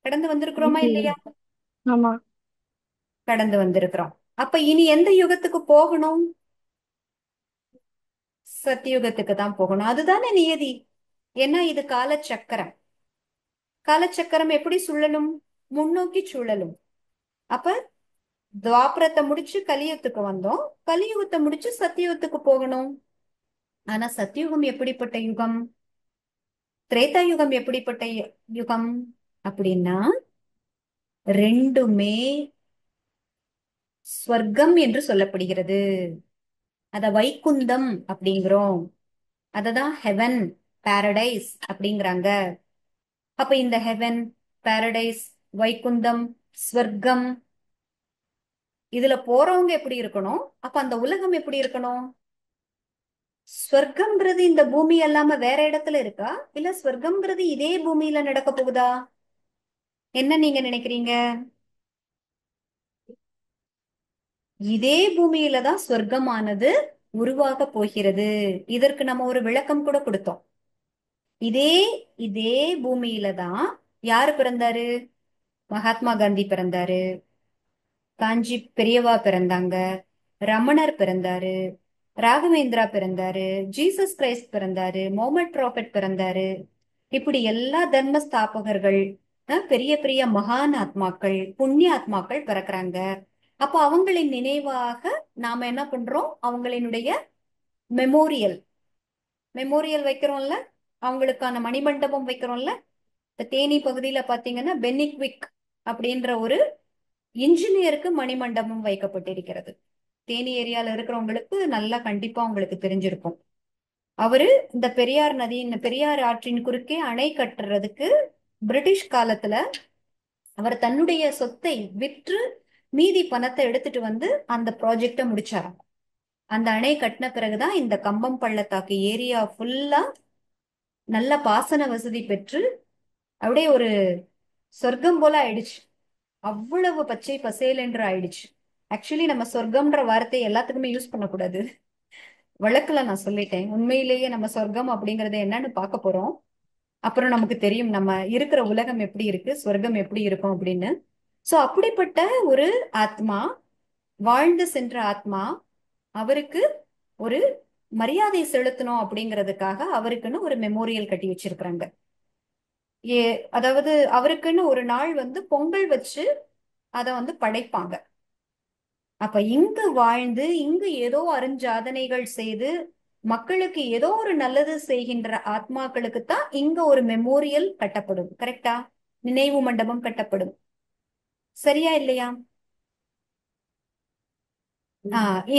S1: கடந்து வந்திருக்கிறோமா
S2: ம்.
S1: இல்லையா?
S2: ஆமா.
S1: கடந்து வந்திருக்கிறோம். அப்ப இனி எந்த யுகத்துக்கு போகணும்? சத்தியுகத்துக்கு தான் போகணும். அதுதானே நியதி. ஏன்னா இது காலச்சக்கரம். காலச்சக்கரம் எப்படி சுழலும்? முன்னோக்கி சுழலும். அப்ப துவாபரத்தை முடிச்சு கலியுகத்துக்கு வந்தோம், கலியுகத்தை முடிச்சு சத்தியுகத்துக்கு போகணும். ஆனா சத்தியுகம் எப்படிப்பட்ட யுகம்? திரேதா யுகம் எப்படிப்பட்ட யுகம் அப்படின்னா, ரெண்டுமே ஸ்வர்க்கம் என்று சொல்லப்படுகிறது. அத வைகுந்தம் அப்படிங்கிறோம். அததான் ஹெவன், பாரடைஸ் அப்படிங்கிறாங்க. அப்ப இந்த ஹெவன், பாரடைஸ், வைகுந்தம், ஸ்வர்க்கம், இதுல போறவங்க எப்படி இருக்கணும்? அப்ப அந்த உலகம் எப்படி இருக்கணும்? ஸ்வர்க்கம்ங்கிறது இந்த பூமி அல்லாம வேற இடத்துல இருக்கா, இல்ல ஸ்வர்க்கம்ங்கிறது இதே பூமியில நடக்க போகுதா? என்ன நீங்க நினைக்கிறீங்க? இதே பூமியில தான் ஸ்வர்க்கமானது உருவாக போகிறது. இதற்கு நம்ம ஒரு விளக்கம் கூட கொடுத்தோம். இதே இதே பூமியில தான் யாரு பிறந்தாரு? மகாத்மா காந்தி பிறந்தாரு, காஞ்சி பெரியவா பிறந்தாங்க, ரமணர் பிறந்தாரு, ராகவேந்திரா பிறந்தாரு, ஜீசஸ் கிரைஸ்ட் பிறந்தாரு, மொஹம்மட் ப்ராஃபட் பிறந்தாரு. இப்படி எல்லா தர்ம ஸ்தாபகர்கள், பெரிய பெரிய மகான் ஆத்மாக்கள், புண்ணிய ஆத்மாக்கள் பிறக்கிறாங்க. அப்போ அவங்களின் நினைவாக நாம என்ன பண்றோம்? அவங்களினுடைய மெமோரியல் மெமோரியல் வைக்கிறோம்ல, அவங்களுக்கான மணிமண்டபம் வைக்கிறோம்ல. இப்ப தேனி பகுதியில பாத்தீங்கன்னா பெனிக்விக் அப்படின்ற ஒரு இன்ஜினியருக்கு மணிமண்டபம் வைக்கப்பட்டிருக்கிறது. தேனி ஏரியால இருக்கிறவங்களுக்கு நல்லா கண்டிப்பா உங்களுக்கு தெரிஞ்சிருக்கும். அவரு இந்த பெரியார் நதியின், பெரியார் ஆற்றின் குறுக்கே அணை கட்டுறதுக்கு பிரிட்டிஷ் காலத்துல அவர் தன்னுடைய சொத்தை விற்று மீதி பணத்தை எடுத்துட்டு வந்து அந்த ப்ராஜெக்ட முடிச்சாராம். அந்த அணை கட்டின பிறகுதான் இந்த கம்பம் பள்ளத்தாக்கு ஏரியா ஃபுல்லா நல்ல பாசன வசதி பெற்று அப்படியே ஒரு சொர்க்கம் போல ஆயிடுச்சு. அவ்வளவு பச்சை பசேல் என்று ஆயிடுச்சு. ஆக்சுவலி நம்ம சொர்க்கம்ன்ற வார்த்தையை எல்லாத்துக்குமே யூஸ் பண்ணக்கூடாது. வழக்குல நான் சொல்லிட்டேன். உண்மையிலேயே நம்ம சொர்க்கம் அப்படிங்கறது என்னன்னு பார்க்க போறோம். அப்புறம் நமக்கு தெரியும் நம்ம இருக்கிற உலகம் எப்படி இருக்கு, சொர்க்கம் எப்படி இருக்கும் அப்படின்னு. சோ அப்படிப்பட்ட ஒரு ஆத்மா, வாழ்ந்து சென்ற ஆத்மா, அவருக்கு ஒரு மரியாதை செலுத்தணும் அப்படிங்கிறதுக்காக அவருக்குன்னு ஒரு மெமோரியல் கட்டி வச்சிருக்கிறாங்க. ஏ அதாவது அவருக்குன்னு ஒரு நாள் வந்து பொங்கல் வச்சு அதை வந்து படைப்பாங்க. அப்ப இங்கு வாழ்ந்து இங்கு ஏதோ அருஞ்சாதனைகள் செய்து மக்களுக்கு ஏதோ ஒரு நல்லது செய்கின்ற ஆத்மாக்களுக்கு தான் இங்க ஒரு மெமோரியல் கட்டப்படும். கரெக்டா? நினைவு மண்டபம் கட்டப்படும். சரியா இல்லையா?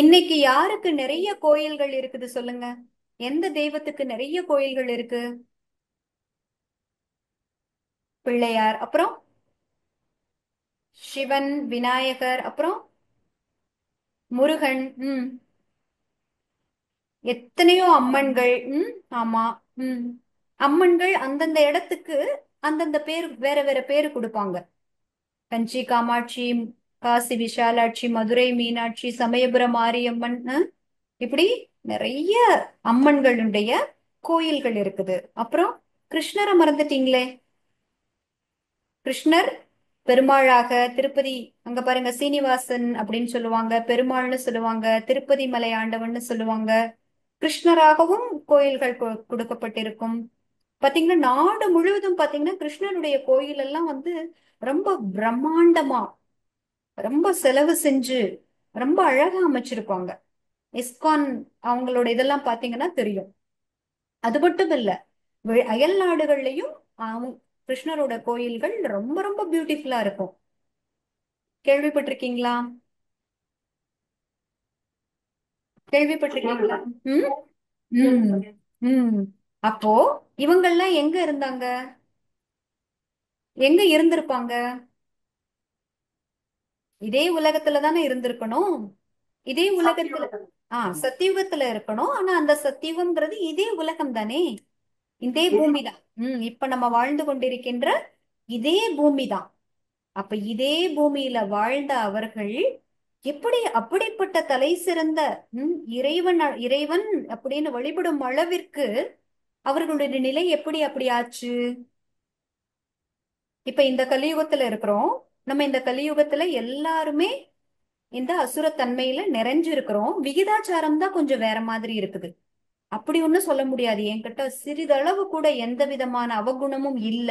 S1: இன்னைக்கு யாருக்கு நிறைய கோயில்கள் இருக்குது சொல்லுங்க? எந்த தெய்வத்துக்கு நிறைய கோயில்கள் இருக்கு? பிள்ளையார், அப்புறம் சிவன், விநாயகர், அப்புறம் முருகன். எத்தனையோ அம்மன்கள். ஆமா. ம் அம்மன்கள் அந்தந்த இடத்துக்கு அந்தந்த பேர், வேற வேற பேரு கொடுப்பாங்க. கஞ்சி காமாட்சி, காசி விஷாலாட்சி, மதுரை மீனாட்சி, சமயபுரம் மாரியம்மன், இப்படி நிறைய அம்மன்களுடைய கோயில்கள் இருக்குது. அப்புறம் கிருஷ்ணரை மறந்துட்டீங்களே. கிருஷ்ணர் பெருமாளாக திருப்பதி, அங்க பாருங்க சீனிவாசன் அப்படின்னு சொல்லுவாங்க, பெருமாள்னு சொல்லுவாங்க, திருப்பதி மலை ஆண்டவன்னு சொல்லுவாங்க. கிருஷ்ணராகவும் கோயில்கள் கொடுக்கப்பட்டிருக்கும். பாத்தீங்கன்னா நாடு முழுவதும் பாத்தீங்கன்னா கிருஷ்ணனுடைய கோயில் எல்லாம் வந்து ரொம்ப பிரம்மாண்டமா, ரொம்ப செலவு செஞ்சு ரொம்ப அழகா அமைச்சிருப்பாங்க. இஸ்கான் அவங்களோட இதெல்லாம் பாத்தீங்கன்னா தெரியும். அது மட்டும் இல்ல, அயல் நாடுகள்லயும் கிருஷ்ணரோட கோயில்கள் ரொம்ப ரொம்ப பியூட்டிஃபுல்லா இருக்கும். கேள்விப்பட்டிருக்கீங்களா? கேள்விப்பட்டிருக்கீங்களா? ம் ம் ம் அப்போ இவங்கெல்லாம் எங்க இருந்தாங்க? எங்க இருந்திருப்பாங்க? இதே உலகத்துல தானே இருந்திருக்கணும். இதே உலகத்துல, சத்தியுகத்துல இருக்கணும். ஆனா அந்த சத்தியுகம்ங்கிறது இதே உலகம் தானே, இதே பூமி தான். இப்ப நம்ம வாழ்ந்து கொண்டிருக்கின்ற இதே பூமி தான். அப்ப இதே பூமியில வாழ்ந்த அவர்கள் எப்படி அப்படிப்பட்ட தலை சிறந்த இறைவன் இறைவன் அப்படின்னு வழிபடும் அளவிற்கு அவர்களுடைய நிலை எப்படி அப்படி ஆச்சு? இப்ப இந்த கலியுகத்துல இருக்கிறோம். நம்ம இந்த கலியுகத்துல எல்லாருமே இந்த அசுரத்தன்மையில நிறைஞ்சு இருக்கிறோம். விகிதாச்சாரம் தான் கொஞ்சம் வேற மாதிரி இருக்குது. அப்படி ஒண்ணும் சொல்ல முடியாது. என்கிட்ட சிறிதளவு கூட எந்த விதமான அவகுணமும் இல்ல,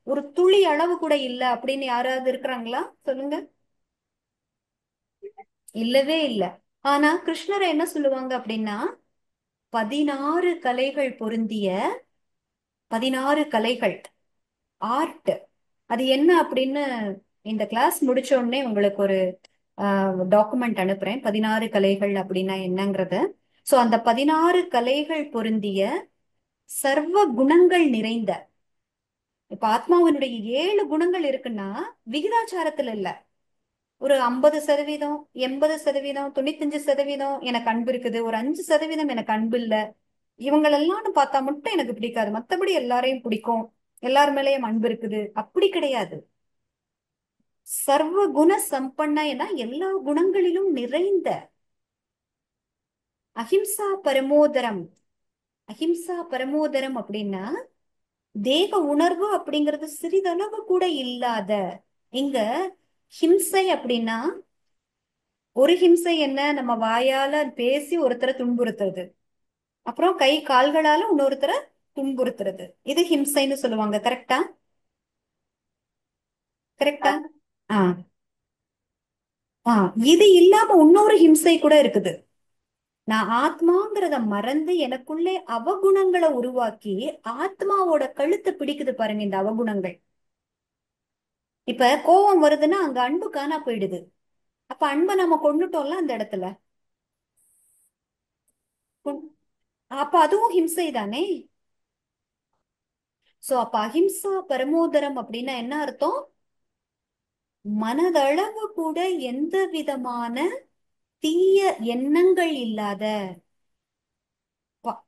S1: ஒரு துளி அளவு கூட இல்ல அப்படின்னு யாராவது இருக்கிறாங்களா? சொல்லுங்க. இல்லவே இல்ல. ஆனா கிருஷ்ணரை என்ன சொல்லுவாங்க அப்படின்னா, 16 கலைகள் பொருந்திய, 16 கலைகள், ஆர்ட். அது என்ன அப்படின்னு இந்த கிளாஸ் முடிச்ச உடனே உங்களுக்கு ஒரு டாக்குமெண்ட் அனுப்புறேன், 16 கலைகள் அப்படின்னா என்னங்கறத. சோ அந்த 16 கலைகள் பொருந்திய, சர்வ குணங்கள் நிறைந்த, இப்ப ஆத்மாவினுடைய 7 குணங்கள் இருக்குன்னா விகிதாச்சாரத்துல இல்ல. ஒரு 50%, 80%, 95% எனக்கு அன்பு இருக்குது, ஒரு 5% எனக்கு அன்பு இல்ல, இவங்களெல்லாம் பார்த்தா மட்டும் எனக்கு பிடிக்காது, மத்தபடி எல்லாரையும் பிடிக்கும், எல்லார் மேலயும் அன்பு இருக்குது, அப்படி கிடையாது. சர்வ குண சம்பன்னா எல்லா குணங்களிலும் நிறைந்த, அஹிம்சா பரமோதரம். அஹிம்சா பரமோதரம் அப்படின்னா தேக உணர்வு அப்படிங்கிறது சிறிதளவு கூட இல்லாத. இங்க ஹிம்சை அப்படின்னா, ஒரு ஹிம்சை என்ன, நம்ம வாயால பேசி ஒருத்தரை துன்புறுத்துறது, அப்புறம் கை கால்களால இன்னொருத்தரை துன்புறுத்துறது, இது ஹிம்சைன்னு சொல்லுவாங்க. கரெக்டா? கரெக்டா? ஆ. ஆ. இது இல்லாம இன்னொரு ஹிம்சை கூட இருக்குது. நான் ஆத்மாங்கிறத மறந்து எனக்குள்ளே அவகுணங்களை உருவாக்கி ஆத்மாவோட கழுத்தை பிடிக்குது பாருங்க இந்த அவகுணங்கள். இப்ப கோபம் வருதுன்னா அங்க அன்பு காணா போயிடுது. அப்ப அன்பை நம்ம கொண்டுட்டோம்ல அந்த இடத்துல. கொன்- அப்ப அதுவும் ஹிம்சை தானே. சோ அப்ப அஹிம்சா பரமோதரம் அப்படின்னா என்ன அர்த்தம்? மனதளவு கூட எந்த விதமான தீய எண்ணங்கள் இல்லாத,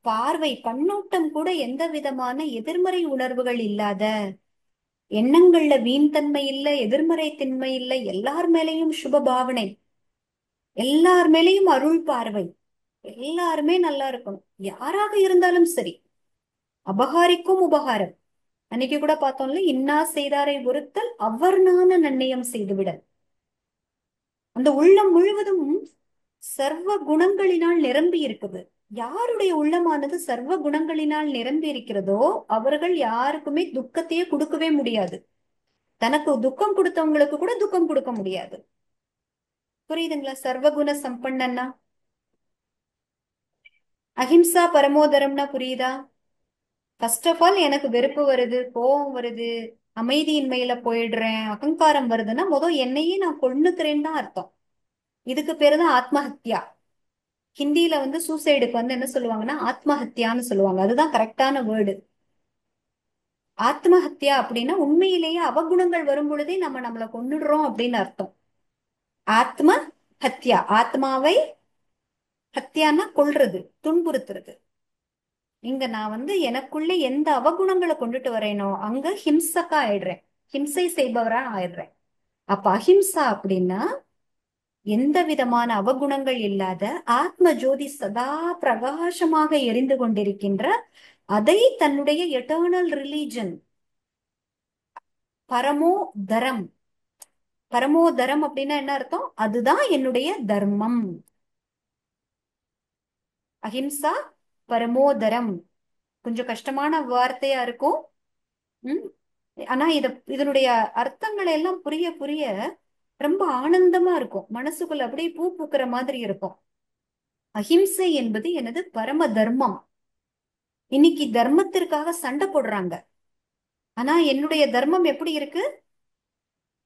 S1: பார்வை கண்ணோட்டம் கூட எந்த விதமான எதிர்மறை உணர்வுகள் இல்லாத, எண்ணங்கள்ல வீண்தன்மை இல்ல, எதிர்மறை திண்மை இல்ல, எல்லார் மேலேயும் சுப பாவனை, எல்லார் மேலேயும் அருள் பார்வை, எல்லாருமே நல்லா இருக்கணும், யாராக இருந்தாலும் சரி. அபகாரிக்கும் உபகாரம். அன்னைக்கு கூட பார்த்தோம்ல, இன்னா செய்தாரை ஒருத்தல் அவர் நான நன்னயம் செய்துவிட. அந்த உள்ளம் முழுவதும் சர்வ குணங்களினால் நிரம்பி இருக்குது. யாருடைய உள்ளமானது சர்வ குணங்களினால் நிரம்பி இருக்கிறதோ அவர்கள் யாருக்குமே துக்கத்தையே கொடுக்கவே முடியாது. தனக்கு துக்கம் கொடுத்தவங்களுக்கு கூட துக்கம் கொடுக்க முடியாது. புரியுதுங்களா? சர்வகுண சம்பன்னன்னா அஹிம்சா பரமோதரம்னா புரியுதா? ஃபர்ஸ்ட் ஆஃப் ஆல் எனக்கு வெறுப்பு வருது, கோபம் வருது, அமைதியின்மையில போயிடுறேன், அகங்காரம் வருதுன்னா முதல் என்னையே நான் கொன்னுக்கிறேன்னு தான் அர்த்தம். இதுக்கு பேரு தான் ஆத்மஹத்யா. ஹிந்தியில சூசைடுக்கு என்ன சொல்லுவாங்கன்னா ஆத்மஹத்யான்னு சொல்லுவாங்க. அதுதான் கரெக்டான வேர்டு. ஆத்மஹத்யா அப்படின்னா உண்மையிலேயே அவகுணங்கள் வரும் பொழுதே நம்ம நம்மளை கொன்னுடுறோம் அப்படின்னு அர்த்தம். ஆத்ம ஹத்யா, ஆத்மாவை ஹத்யான்னா கொல்றது, துன்புறுத்துறது. இங்க நான் எனக்குள்ள எந்த அவகுணங்களை கொண்டுட்டு வரேனோ அங்க ஹிம்சக்கா ஆயிடுறேன், ஹிம்சை செய்பவரா ஆயிடுறேன். அப்ப அஹிம்சா அப்படின்னா எந்த விதமான அவகுணங்கள் இல்லாத ஆத்ம ஜோதி சதா பிரகாசமாக எரிந்து கொண்டிருக்கின்ற, அதை தன்னுடைய எட்டர்னல் ரிலீஜன், பரமோ தரம். பரமோ தரம் அப்படின்னா என்ன அர்த்தம்? அதுதான் என்னுடைய தர்மம். அஹிம்சா பரமோதரம் கொஞ்சம் கஷ்டமான வார்த்தையா இருக்கும். உம் ஆனா இதனுடைய அர்த்தங்களை எல்லாம் புரிய புரிய ரொம்ப ஆனந்தமா இருக்கும், மனசுக்குள்ள அப்படியே பூ பூக்கிற மாதிரி இருக்கும். அஹிம்சை என்பது எனது பரம தர்மம். இன்னைக்கு தர்மத்திற்காக சண்டை போடுறாங்க. ஆனா என்னுடைய தர்மம் எப்படி இருக்கு?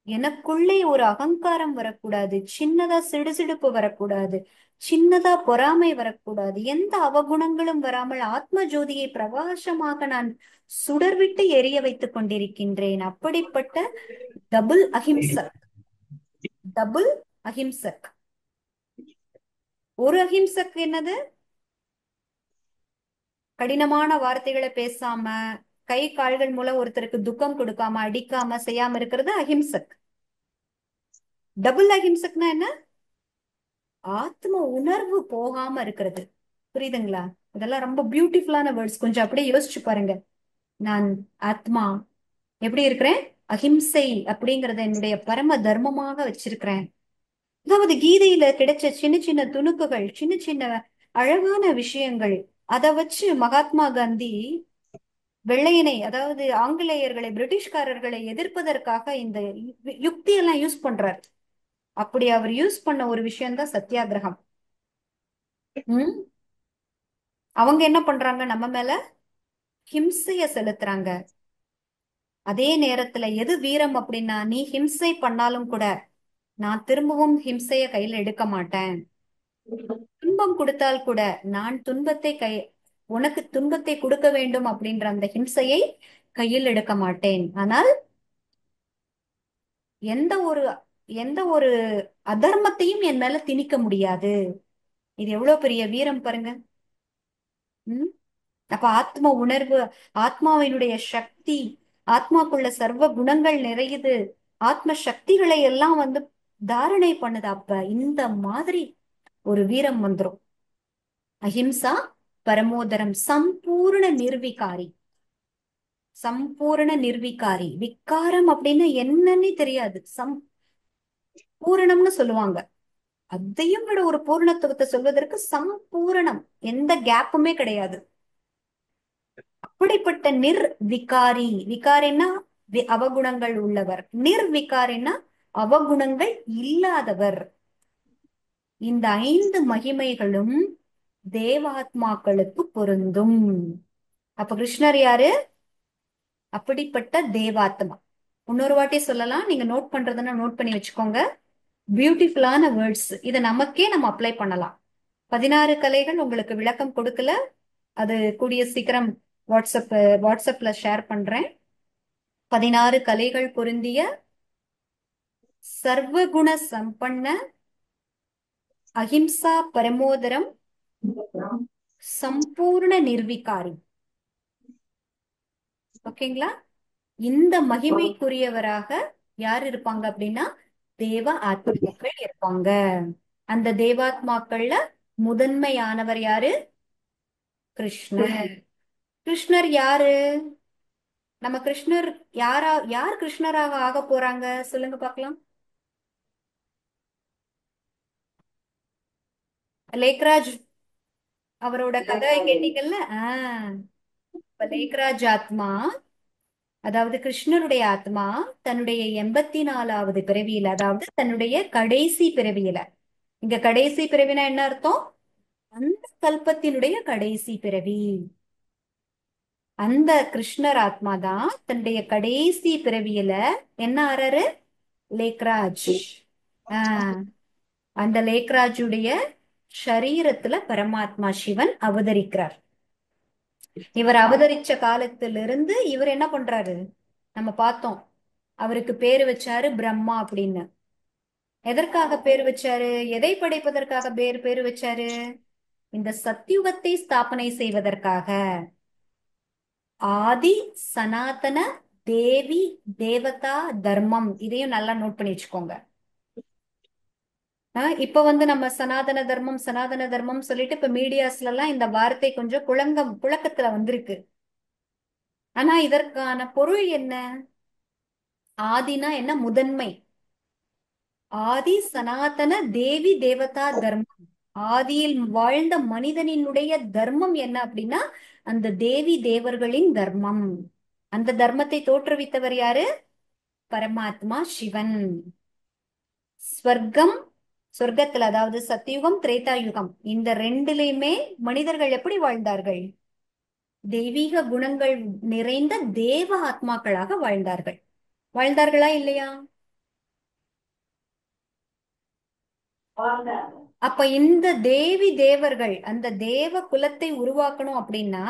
S1: எனக்குள்ளே ஒரு அகங்காரம் வரக்கூடாது, சின்னதா சிடுசிடுப்பு வரக்கூடாது, சின்னதா பொறாமை வரக்கூடாது, எந்த அவகுணங்களும் வராமல் ஆத்ம ஜோதியை பிரகாசமாக நான் சுடர்விட்டு எரிய வைத்துக் கொண்டிருக்கின்றேன். அப்படிப்பட்ட டபுள் அஹிம்சக். டபுள் அஹிம்சக். ஒரு அஹிம்சக் என்னது? கடினமான வார்த்தைகளை பேசாம, கை கால்கள் மூலம் ஒருத்தருக்கு துக்கம் கொடுக்காம, அடிக்காம, செய்யாம இருக்கிறது அஹிம்சக். டபுள் அஹிம்சக்னா என்ன? ஆத்ம உணர்வு போகாம இருக்கிறது. புரியுதுங்களா? இதெல்லாம் ரொம்ப பியூட்டிஃபுல்லான வேர்ட்ஸ். கொஞ்சம் அப்படியே யோசிச்சு பாருங்க. நான் ஆத்மா எப்படி இருக்கிறேன்? அஹிம்சை அப்படிங்கறத என்னுடைய பரம தர்மமாக வச்சிருக்கிறேன். அதாவது கீதையில கிடைச்ச சின்ன சின்ன துணுக்குகள், சின்ன சின்ன அழகான விஷயங்கள், அத வச்சு மகாத்மா காந்தி வெள்ளையனை, அதாவது ஆங்கிலேயர்களை, பிரிட்டிஷ்காரர்களை எதிர்ப்பதற்காக இந்த யுக்தி எல்லாம் யூஸ் பண்றாரு. அப்படி அவர் யூஸ் பண்ண ஒரு விஷயம்தான் சத்தியாகிரகம். ம் அவங்க என்ன பண்றாங்க, நம்ம மேல ஹிம்சைய செலுத்துறாங்க. அதே நேரத்துல எது வீரம் அப்படின்னா, நீ ஹிம்சை பண்ணாலும் கூட நான் திரும்பவும் ஹிம்சைய கையில எடுக்க மாட்டேன். துன்பம் கொடுத்தால் கூட நான் உனக்கு துன்பத்தை கொடுக்க வேண்டும் அப்படின்ற அந்த ஹிம்சையை கையில் எடுக்க மாட்டேன். ஆனால் எந்த ஒரு எந்த ஒரு அதர்மத்தையும் என் மேல திணிக்க முடியாது. இது எவ்வளவு பெரிய வீரம் பாருங்க. ம் அப்ப ஆத்ம உணர்வு, ஆத்மாவினுடைய சக்தி, ஆத்மாக்குள்ள சர்வ குணங்கள் நிறையுது, ஆத்ம சக்திகளை எல்லாம் வந்து தாரணை பண்ணுது. அப்ப இந்த மாதிரி ஒரு வீரம் வந்துரும். அஹிம்சா பரமோதரம், சம்பூர்ண நிர்விகாரி. சம்பூரண நிர்விகாரி, விகாரம் அப்படின்னு என்னன்னே தெரியாது. பூரணம்னு சொல்லுவாங்க. அதையும் விட ஒரு பூரணத்துவத்தை சொல்வதற்கு சம்பூரணம், எந்த கேப்புமே கிடையாது. அப்படிப்பட்ட நிர்விகாரி. விகாரின்னா அவகுணங்கள் உள்ளவர். நிர்விகாரின்னா அவகுணங்கள் இல்லாதவர். இந்த 5 மகிமைகளும் தேவாத்மாக்களுக்கு பொருந்தும். அப்ப கிருஷ்ணர் யாரு? அப்படிப்பட்ட தேவாத்மா. இன்னொரு வாட்டி சொல்லலாம், நீங்க நோட் பண்றதுன்னா நோட் பண்ணி வச்சுக்கோங்க. பியூட்டிஃபுல்லான வேர்ட்ஸ், இதை நமக்கே நம்ம அப்ளை பண்ணலாம். 16 கலைகள் உங்களுக்கு விளக்கம் கொடுக்கல, அது கூடிய சீக்கிரம் வாட்ஸ்அப்ல ஷேர் பண்றேன். 16 கலைகள் பொருந்திய சர்வகுண சம்பன்ன அஹிம்சா பரமோதரம் சம்பூர்ண நிர்விகாரி. ஓகேங்களா? இந்த மகிமைக்குரியவராக யார் இருப்பாங்க அப்படின்னா தேவ ஆத்மாக்கள் இருப்பாங்க. அந்த தேவாத்மாக்கள்ல முதன்மையானவர் யாரு? கிருஷ்ணர். கிருஷ்ணர் யாரு? நம்ம கிருஷ்ணர் யார் கிருஷ்ணராக ஆக போறாங்க சொல்லுங்க பார்க்கலாம். லேக்ராஜ் அவரோட கதை கேட்டீங்கல்ல? இப்ப லேக்ராஜ் ஆத்மா, அதாவது கிருஷ்ணருடைய ஆத்மா தன்னுடைய 84வது பிறவியில, அதாவது தன்னுடைய கடைசி பிறவியில, இங்க கடைசி பிறவினா என்ன அர்த்தம்? அந்த கல்பத்தினுடைய கடைசி பிறவி. அந்த கிருஷ்ணர் ஆத்மா தான் தன்னுடைய கடைசி பிறவியில என்ன ஆறாரு? லேக்ராஜ். ஆஹ் அந்த லேக்ராஜுடைய ஷரீரத்துல பரமாத்மா சிவன் அவதரிக்கிறார். இவர் அவதரிச்ச காலத்திலிருந்து இவர் என்ன பண்றாரு? நம்ம பார்த்தோம், அவருக்கு பேரு வச்சாரு பிரம்மா அப்படின்னு. எதற்காக பேர் வச்சாரு? எதை படைப்பதற்காக பேரு வச்சாரு? இந்த சத்யுகத்தை ஸ்தாபனை செய்வதற்காக. ஆதி சனாதன தேவி தேவதா தர்மம், இதையும் நல்லா நோட் பண்ணி வச்சுக்கோங்க. இப்ப வந்து நம்ம சனாதன தர்மம் சனாதன தர்மம் சொல்லிட்டு இப்ப மீடியாஸ்ல எல்லாம் இந்த வார்த்தை கொஞ்சம் புழக்கத்துல வந்திருக்கு. ஆனா இதற்கான பொருள் என்ன? ஆதினா என்ன? முதன்மை. ஆதி சனாதன தேவி தேவதா தர்மம். ஆதியில் வாழ்ந்த மனிதனினுடைய தர்மம் என்ன அப்படின்னா அந்த தேவி தேவர்களின் தர்மம். அந்த தர்மத்தை தோற்றுவித்தவர் யாரு? பரமாத்மா சிவன். ஸ்வர்க்கம், சொர்க்கத்துல, அதாவது சத்தியுகம் திரேதா யுகம், இந்த ரெண்டுலயுமே மனிதர்கள் எப்படி வாழ்ந்தார்கள்? தெய்வீக குணங்கள் நிறைந்த தேவ ஆத்மாக்களாக வாழ்ந்தார்கள். வாழ்ந்தார்களா இல்லையா? அப்ப இந்த தேவி தேவர்கள், அந்த தேவ குலத்தை உருவாக்கணும் அப்படின்னா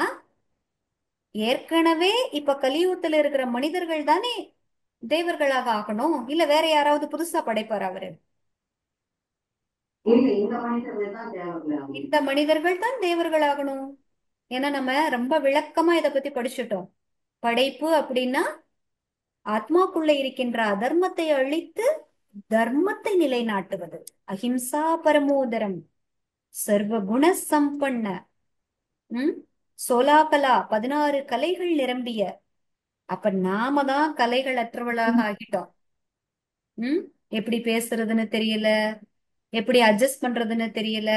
S1: ஏற்கனவே இப்ப கலியுகத்துல இருக்கிற மனிதர்கள் தானே தேவர்களாக ஆகணும், இல்ல வேற யாராவது புதுசா படைப்பார் அவரு? இந்த மனிதர்கள் தான் தேவர்களாகணும். ஏன்னா நம்ம ரொம்ப விளக்கமா இதை பத்தி படிச்சுட்டோம். படைப்பு அப்படின்னா ஆத்மாக்குள்ள இருக்கின்ற அதர்மத்தை அழித்து தர்மத்தை நிலைநாட்டுவது. அஹிம்சா பரமோதரம், சர்வ குண சம்பன்ன, உம் சோலாகலா, 16 கலைகள் நிரம்பிய. அப்ப நாம தான் கலைகள் அற்றவளாக ஆகிட்டோம். உம் எப்படி பேசுறதுன்னு தெரியல, எப்படி அட்ஜஸ்ட் பண்றதுன்னு தெரியல,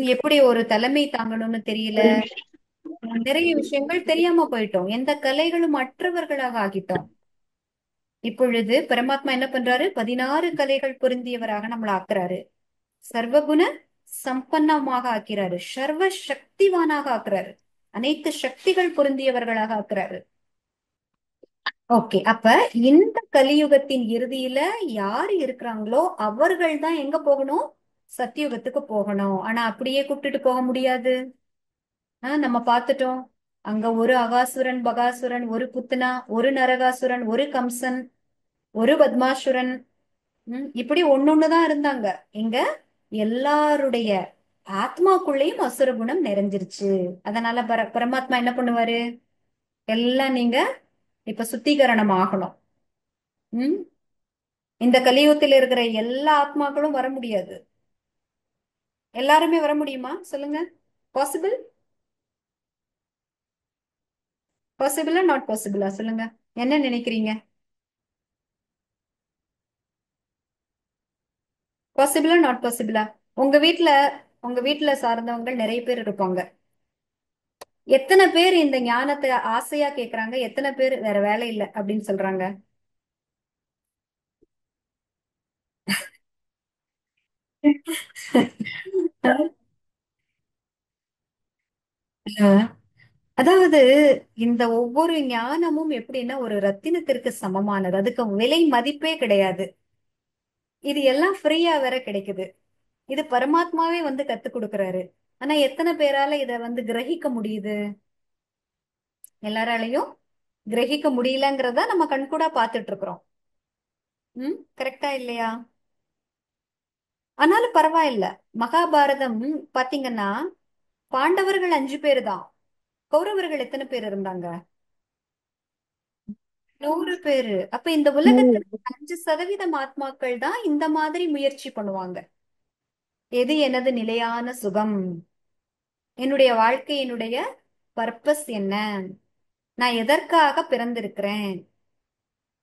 S1: எப்படி ஒரு தலைமை தாங்கணும்னு தெரியல. நிறைய விஷயங்கள் தெரியாம போயிட்டோம். எந்த கலைகளும் மற்றவர்களாக ஆகிட்டோம். இப்பொழுது பரமாத்மா என்ன பண்றாரு? 16 கலைகள் பொருந்தியவராக நம்மளை ஆக்குறாரு. சர்வகுண சம்பன்னமாக ஆக்கிறாரு. சர்வ சக்திவானாக ஆக்குறாரு. அனைத்து சக்திகள் பொருந்தியவர்களாக ஆக்குறாரு. ஓகே, அப்ப இந்த கலியுகத்தின் இறுதியில யாரு இருக்கிறாங்களோ அவர்கள் தான் எங்க போகணும்? சத்தியுகத்துக்கு போகணும். ஆனா அப்படியே கூப்பிட்டுட்டு போக முடியாது. நம்ம பார்த்துட்டோம். அங்க ஒரு அகாசுரன், பகாசுரன், ஒரு புத்தனா, ஒரு நரகாசுரன், ஒரு கம்சன், ஒரு பத்மாசுரன். இப்படி ஒன்னொன்னுதான் இருந்தாங்க. இங்க எல்லாருடைய ஆத்மாக்குள்ளேயும் அசுர குணம் நிறைஞ்சிருச்சு. அதனால பரமாத்மா என்ன பண்ணுவாரு? எல்லாம் நீங்க இப்ப சுத்திகரணம் ஆகணும். ம் இந்த கலியுகத்தில் இருக்கிற எல்லா ஆத்மாக்களும் வர முடியாது. எல்லாருமே வர முடியுமா சொல்லுங்க? பாசிபிள்? பாசிபிளா நாட் பாசிபிளா சொல்லுங்க. என்ன நினைக்கிறீங்க? பாசிபிளா நாட் பாசிபிளா? உங்க வீட்ல உங்க வீட்ல சார்ந்தவங்க நிறைய பேர் இருப்பாங்க. எத்தனை பேர் இந்த ஞானத்தை ஆசையா கேக்குறாங்க? எத்தனை பேர் வேற வேலை இல்லை அப்படின்னு சொல்றாங்க? அஹ், அதாவது இந்த ஒவ்வொரு ஞானமும் எப்படின்னா ஒரு ரத்தினத்திற்கு சமமானது. அதுக்கு விலை மதிப்பே கிடையாது. இது எல்லாம் ஃப்ரீயா வேற கிடைக்குது. இது பரமாத்மாவே வந்து கத்து கொடுக்கறாரு. ஆனா எத்தனை பேரால இத வந்து கிரகிக்க முடியுது? எல்லாராலையும் கிரகிக்க முடியலங்கிறத நம்ம கண்கூடா பார்த்துட்டு இருக்கிறோம். கரெக்டா இல்லையா? ஆனாலும் பரவாயில்ல. மகாபாரதம் பாத்தீங்கன்னா பாண்டவர்கள் 5 பேர் தான். கௌரவர்கள் எத்தனை பேர் இருந்தாங்க? 100 பேரு. அப்ப இந்த உலகத்துல 5% ஆத்மாக்கள் தான் இந்த மாதிரி முயற்சி பண்ணுவாங்க. எது எனது நிலையான சுகம்? என்னுடைய வாழ்க்கையினுடைய பர்பஸ் என்ன? நான் எதற்காக பிறந்திருக்கிறேன்?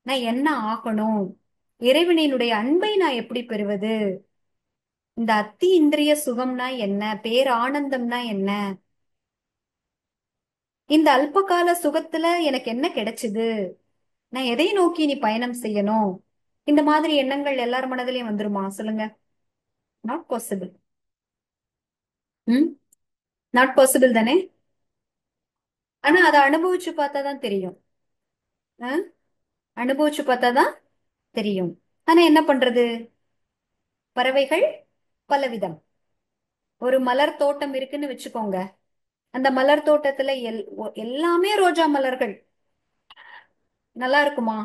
S1: நான் என்ன ஆகணும்? இறைவனினுடைய அன்பை நான் எப்படி பெறுவது? இந்த அத்தி இந்திரிய சுகம்னா என்ன? பேரானந்தம்னா என்ன? இந்த அல்பகால சுகத்துல எனக்கு என்ன கிடைச்சது? நான் எதை நோக்கி நீ பயணம் செய்யணும்? இந்த மாதிரி எண்ணங்கள் எல்லார் மனதிலையும் வந்துருமா சொல்லுங்க? Not possible. ம் நாட் பாசிபிள் தானே? ஆனா அதை அனுபவிச்சு பார்த்தாதான் தெரியும். அஹ்? அனுபவிச்சு பார்த்தாதான் தெரியும். ஆனா என்ன பண்றது? பறவைகள் பலவிதம். ஒரு மலர் தோட்டம் இருக்குன்னு வச்சுக்கோங்க. அந்த மலர் தோட்டத்துல எல்லாமே ரோஜா மலர்கள். நல்லா இருக்குமா?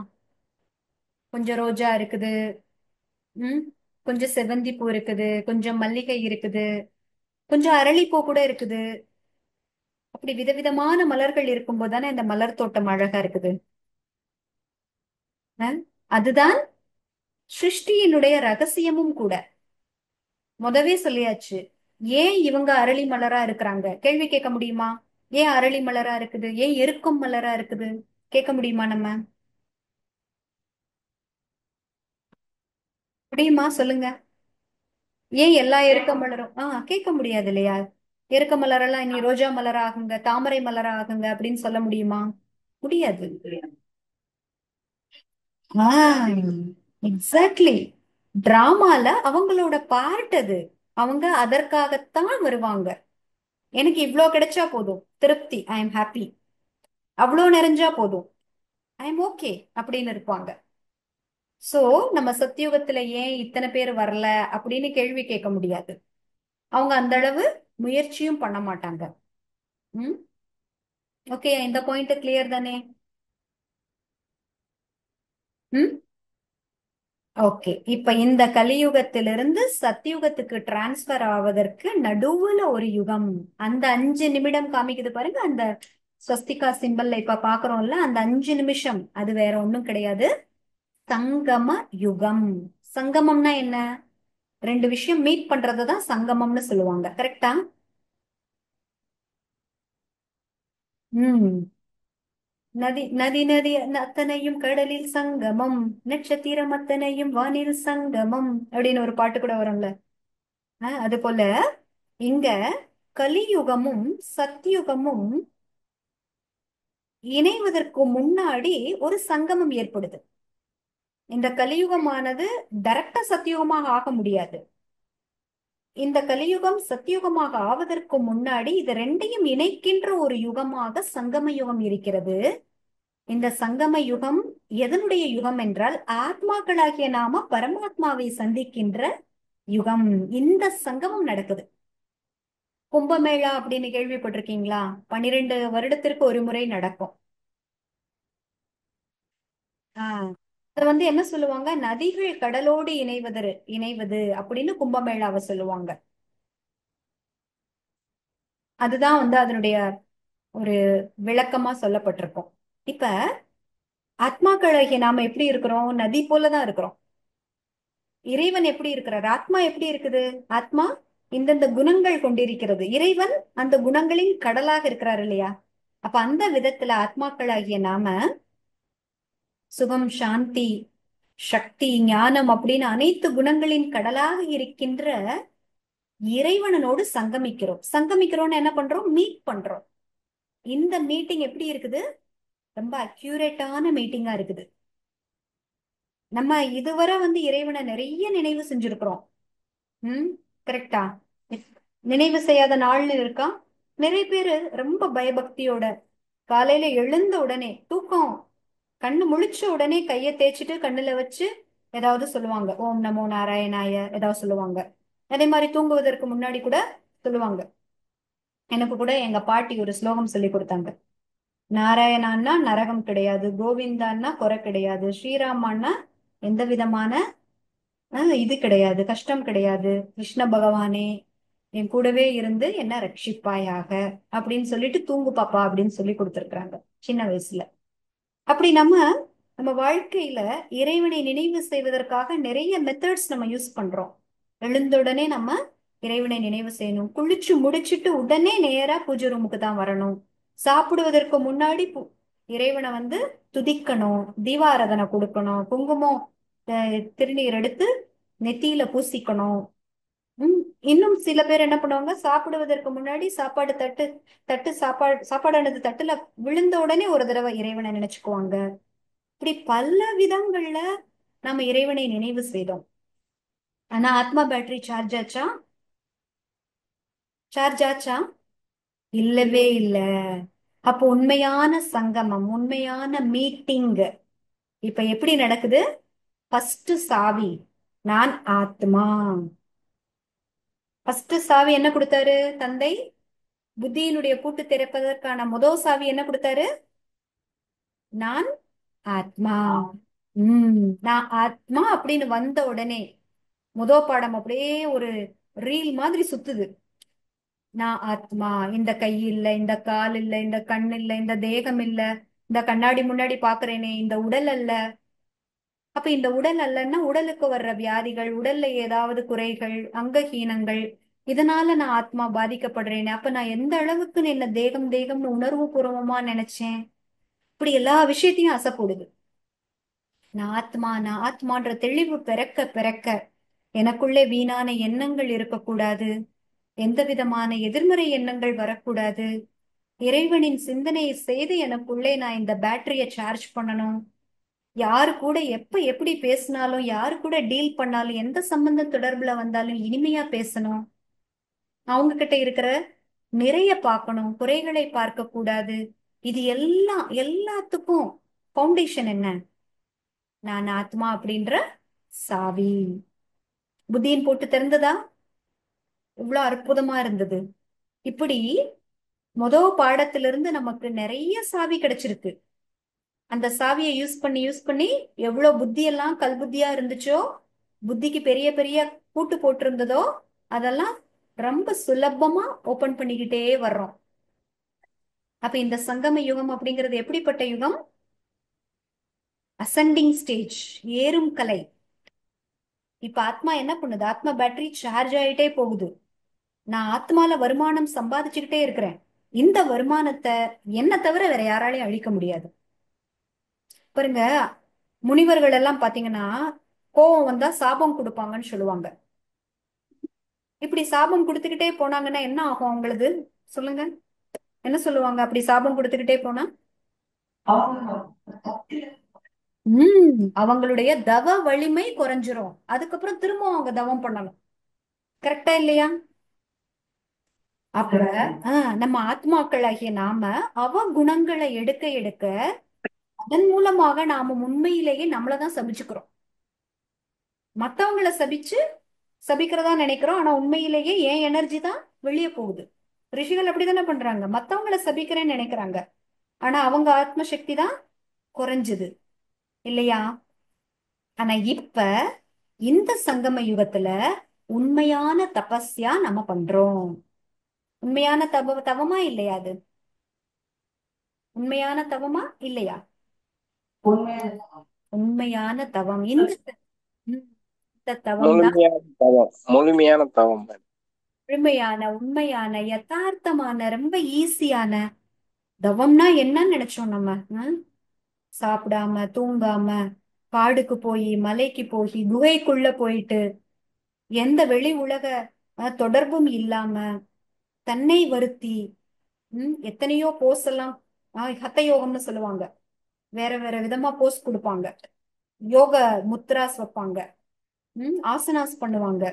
S1: கொஞ்சம் ரோஜா இருக்குது. ம் கொஞ்சம் செவந்தி பூ இருக்குது. கொஞ்சம் மல்லிகை இருக்குது. கொஞ்சம் அரளிப்பூ கூட இருக்குது. அப்படி விதவிதமான மலர்கள் இருக்கும்போது தானே இந்த மலர் தோட்டம் அழகா இருக்குது. அஹ்? அதுதான் சிருஷ்டியினுடைய ரகசியமும் கூட. முதவே சொல்லியாச்சு. ஏன் இவங்க அரளி மலரா இருக்கிறாங்க? கேள்வி கேட்க முடியுமா? ஏன் அரளி மலரா இருக்குது? ஏன் எருக்கம் மலரா இருக்குது? கேட்க முடியுமா நம்ம? முடியுமா சொல்லுங்க? ஏன் எல்லா எருக்க மலரும் கேட்க முடியாது இல்லையா? எருக்க மலரெல்லாம் இனி ரோஜா மலர் ஆகுங்க, தாமரை மலர் ஆகுங்க அப்படின்னு சொல்ல முடியுமா? முடியாது. எக்ஸாக்ட்லி. டிராமால அவங்களோட பார்ட் அது. அவங்க அதற்காகத்தான் வருவாங்க. எனக்கு இவ்ளோ கிடைச்சா போதும், திருப்தி, ஐ எம் ஹாப்பி. அவ்வளோ நிறைஞ்சா போதும், ஐ எம் ஓகே அப்படின்னு இருப்பாங்க. சோ நம்ம சத்தியுகத்துல ஏன் இத்தனை பேர் வரல அப்படின்னு கேள்வி கேட்க முடியாது. அவங்க அந்த அளவு முயற்சியும் பண்ண மாட்டாங்க. ம் ஓகே, இந்த பாயிண்ட் கிளியர் தானே? ம் ஓகே, இப்ப இந்த கலியுகத்திலிருந்து சத்தியுகத்துக்கு டிரான்ஸ்பர் ஆவதற்கு நடுவுல ஒரு யுகம். அந்த 5 நிமிடம் காமிக்குது பாருங்க. அந்த ஸ்வஸ்திகா சிம்பல்ல இப்ப பாக்குறோம்ல, அந்த 5 நிமிஷம் அது வேற ஒண்ணும் கிடையாது. சங்கம யுகம். சங்கமம்னா என்ன? ரெண்டு விஷயம் மீட் பண்றதுதான் சங்கமம்னு சொல்லுவாங்க. கரெக்டா? ம் நதி நதி நதி அத்தனையும் கடலில் சங்கமம், நட்சத்திரம் அத்தனையும் வானில் சங்கமம் அப்படின்னு ஒரு பாட்டு கூட வரும்ல. அது போல இங்க கலியுகமும் சத்யுகமும் இணைவதற்கு முன்னாடி ஒரு சங்கமம் ஏற்படுது. இந்த கலியுகமானது டைரக்டா சத்தியுகமாக ஆக முடியாது. இந்த கலியுகம் சத்தியுகமாக ஆவதற்கு முன்னாடி இது ரெண்டையும் இணைக்கின்ற ஒரு யுகமாக சங்கம யுகம் இருக்கிறது. இந்த சங்கம யுகம் எதனுடைய யுகம் என்றால் ஆத்மாக்களாகிய நாம பரமாத்மாவை சந்திக்கின்ற யுகம். இந்த சங்கமம் நடக்குது. கும்பமேளா அப்படின்னு கேள்விப்பட்டிருக்கீங்களா? 12 வருடத்திற்கு ஒரு முறை நடக்கும். ஆஹ் அது வந்து என்ன சொல்லுவாங்க, நதிகள் கடலோடு இணைவது அப்படின்னு கும்பமேளாவை சொல்லுவாங்க. அதுதான் வந்து அதனுடைய ஒரு விளக்கமா சொல்லப்பட்டிருக்கும். இப்ப ஆத்மாக்களாகிய நாம எப்படி இருக்கிறோம்? நதி போலதான் இருக்கிறோம். இறைவன் எப்படி இருக்கிறார்? ஆத்மா எப்படி இருக்குது? ஆத்மா இந்தந்த குணங்கள் கொண்டிருக்கிறது. இறைவன் அந்த குணங்களின் கடலாக இருக்கிறார் இல்லையா? அப்ப அந்த விதத்துல ஆத்மாக்களாகிய நாம சுகம், சாந்தி, சக்தி, ஞானம் அப்படின்னு அனைத்து குணங்களின் கடலாக இருக்கின்ற இறைவனோடு சங்கமிக்கிறோம். சங்கமிக்கிறோம்னு என்ன பண்றோம்? மீட் பண்றோம். இந்த மீட்டிங் எப்படி இருக்குது? ரொம்ப அக்யூரேட்டான மீட்டிங்கா இருக்குது. நம்ம இதுவரை வந்து இறைவனை நிறைய நினைவு செஞ்சிருக்கிறோம். ம், கரெக்டா? நினைவு செய்யாத நாள்னு இருக்கா? நிறைய பேரு ரொம்ப பயபக்தியோட காலையில எழுந்த உடனே தூக்கம் கண்ணு முழிச்ச உடனே கையை தேய்ச்சிட்டு கண்ணுல வச்சு ஏதாவது சொல்லுவாங்க. ஓம் நமோ நாராயணாய ஏதாவது சொல்லுவாங்க. அதே மாதிரி தூங்குவதற்கு முன்னாடி கூட சொல்லுவாங்க. எனக்கு கூட எங்க பாட்டி ஒரு ஸ்லோகம் சொல்லி கொடுத்தாங்க. நாராயணான்னா நரகம் கிடையாது, கோவிந்தான்னா குறை கிடையாது, ஸ்ரீராமான்னா எந்த விதமான இது கிடையாது, கஷ்டம் கிடையாது, கிருஷ்ண பகவானே என் கூடவே இருந்து என்ன ரட்சிப்பாயாக அப்படின்னு சொல்லிட்டு தூங்கு பாப்பா அப்படின்னு சொல்லி கொடுத்துருக்காங்க சின்ன வயசுல. அப்படி நம்ம நம்ம வாழ்க்கையில இறைவனை நினைவு செய்வதற்காக நிறைய மெத்தட்ஸ் நம்ம யூஸ் பண்றோம். எழுந்த உடனே நம்ம இறைவனை நினைவு செய்யணும். குளிச்சு முடிச்சிட்டு உடனே நேரா பூஜை ரூமுக்கு தான் வரணும். சாப்பிடுவதற்கு முன்னாடி இறைவனை வந்து துதிக்கணும், தீபாராதனை கொடுக்கணும், குங்குமம் திருநீர் எடுத்து நெத்தியில பூசிக்கணும். உம் இன்னும் சில பேர் என்ன பண்ணுவாங்க, சாப்பிடுவதற்கு முன்னாடி சாப்பாடு தட்டு தட்டு சாப்பாடானது தட்டுல விழுந்த உடனே ஒரு தடவை இறைவனை நினைச்சுக்குவாங்க. இப்படி பல விதங்கள்ல நம்ம இறைவனை நினைவு செய்தோம். ஆனா ஆத்மா பேட்டரி சார்ஜ் ஆச்சா? சார்ஜ் ஆச்சா? இல்லவே இல்ல. அப்போ உண்மையான சங்கமம், உண்மையான மீட்டிங் இப்ப எப்படி நடக்குது? ஃபர்ஸ்ட் சாவி நான் ஆத்மா. ஃபர்ஸ்ட் சாவி என்ன கொடுத்தாரு தந்தை? புத்தியினுடைய பூட்டு திறப்பதற்கான முதல் சாவி என்ன கொடுத்தாரு? நான் ஆத்மா. நான் ஆத்மா அப்படின்னு வந்த உடனே முதல் பாடம் அப்படியே ஒரு ரீல் மாதிரி சுத்துது. நான் ஆத்மா. இந்த கை இல்ல, இந்த கால் இல்ல, இந்த கண் இல்ல, இந்த தேகம் இல்ல, இந்த கண்ணாடி முன்னாடி பாக்குறேனே இந்த உடல் அல்ல. அப்ப இந்த உடல் அல்லன்னா உடலுக்கு வர்ற வியாதிகள், உடல்ல ஏதாவது குறைகள், அங்கஹீனங்கள், இதனால நான் ஆத்மா பாதிக்கப்படுறேனே. அப்ப நான் எந்த அளவுக்கு என்ன தேகம் தேகம்னு உணர்வு பூர்வமா நினைச்சேன். இப்படி எல்லா விஷயத்தையும் அசைப்படுது. நான் ஆத்மா, நான் ஆத்மான்ற தெளிவு பிறக்க பிறக்க எனக்குள்ளே வீணான எண்ணங்கள் இருக்கக்கூடாது, எந்த விதமான எதிர்மறை எண்ணங்கள் வரக்கூடாது. இறைவனின் சிந்தனையை செய்து எனக்குள்ளே நான் இந்த பேட்டரியை சார்ஜ் பண்ணணும். யாரு கூட எப்ப எப்படி பேசினாலும், யாரு கூட டீல் பண்ணாலும், எந்த சம்பந்த தொடர்புல வந்தாலும் இனிமையா பேசணும். அவங்க கிட்ட இருக்கிற நிறைய பார்க்கணும், குறைகளை பார்க்க கூடாது. இது எல்லாத்துக்கும் ஃபவுண்டேஷன் என்ன? நான் ஆத்மா அப்படின்ற சாவி. புத்தியின் போட்டு திறந்ததா? இவ்வளவு அற்புதமா இருந்தது. இப்படி முதல் பாடத்திலிருந்து நமக்கு நிறைய சாவி கிடைச்சிருக்கு. அந்த சாவியை யூஸ் பண்ணி எவ்வளவு புத்தி எல்லாம் கல் புத்தியா இருந்துச்சோ, புத்திக்கு பெரிய பெரிய பூட்டு போட்டிருந்ததோ, அதெல்லாம் ரொம்ப சுலபமா ஓபன் பண்ணிக்கிட்டே வர்றோம். அப்ப இந்த சங்கம யுகம் அப்படிங்கிறது எப்படிப்பட்ட யுகம்? அசெண்டிங் ஸ்டேஜ், ஏறும் கலை. இப்ப ஆத்மா என்ன பண்ணுது? ஆத்மா பேட்டரி சார்ஜ் ஆயிட்டே போகுது. நான் ஆத்மால வருமானம் சம்பாதிச்சுக்கிட்டே இருக்கிறேன். இந்த வருமானத்தை என்ன தவிர வேற யாராலையும் அழிக்க முடியாது. பாருங்க, முனிவர்கள் எல்லாம் பாத்தீங்கன்னா கோபம் வந்தா சாபம் கொடுப்பாங்கன்னு சொல்லுவாங்க. இப்படி சாபம் கொடுத்துக்கிட்டே போனாங்கன்னா என்ன ஆகும் அவங்களுக்கு? சொல்லுங்க, என்ன சொல்லுவாங்க அப்படி சாபம் கொடுத்துக்கிட்டே போனா? அவங்களுடைய தவ வலிமை குறைஞ்சிரும். அதுக்கப்புறம் திரும்ப அவங்க தவம் பண்ணணும். கரெக்டா இல்லையா? அப்ப நம்ம ஆத்மாக்களாகிய நாம அவ குணங்களை எடுக்க எடுக்க அதன் மூலமாக நாம உண்மையிலேயே நம்மளதான் சபிச்சுக்கிறோம். மத்தவங்கள சபிக்கிறதா நினைக்கிறோம். ஆனா உண்மையிலேயே என் எனர்ஜி தான் வெளியே போகுது. ரிஷிகள் அப்படித்தானே பண்றாங்க. மத்தவங்கள சபிக்கிறேன்னு நினைக்கிறாங்க, ஆனா அவங்க ஆத்ம சக்தி தான் குறைஞ்சது இல்லையா? ஆனா இப்ப இந்த சங்கம யுகத்துல உண்மையான தபஸ்யா நம்ம பண்றோம். உண்மையான தவமா இல்லையா? அது உண்மையான தவமா இல்லையா? உண்மையான தவம். இந்த தவம் தான்
S2: முழுமையான தவம், முழுமையான தவம்.
S1: முழுமையான, உண்மையான, யதார்த்தமான, ரொம்ப ஈஸியான தவம்னா என்னன்னு நினைச்சோம் நம்ம? சாப்பிடாம தூங்காம காடுக்கு போய் மலைக்கு போய் குகைக்குள்ள போயிட்டு எந்த வெளி உலக தொடர்பும் இல்லாம தன்னை வருத்தி எத்தனையோ போஸ் எல்லாம் ஹத்த யோகம்னு சொல்லுவாங்க. வேற வேற விதமா போஸ் கொடுப்பாங்க, யோக முத்ராஸ் வைப்பாங்க, ஆசனாஸ் பண்ணுவாங்க.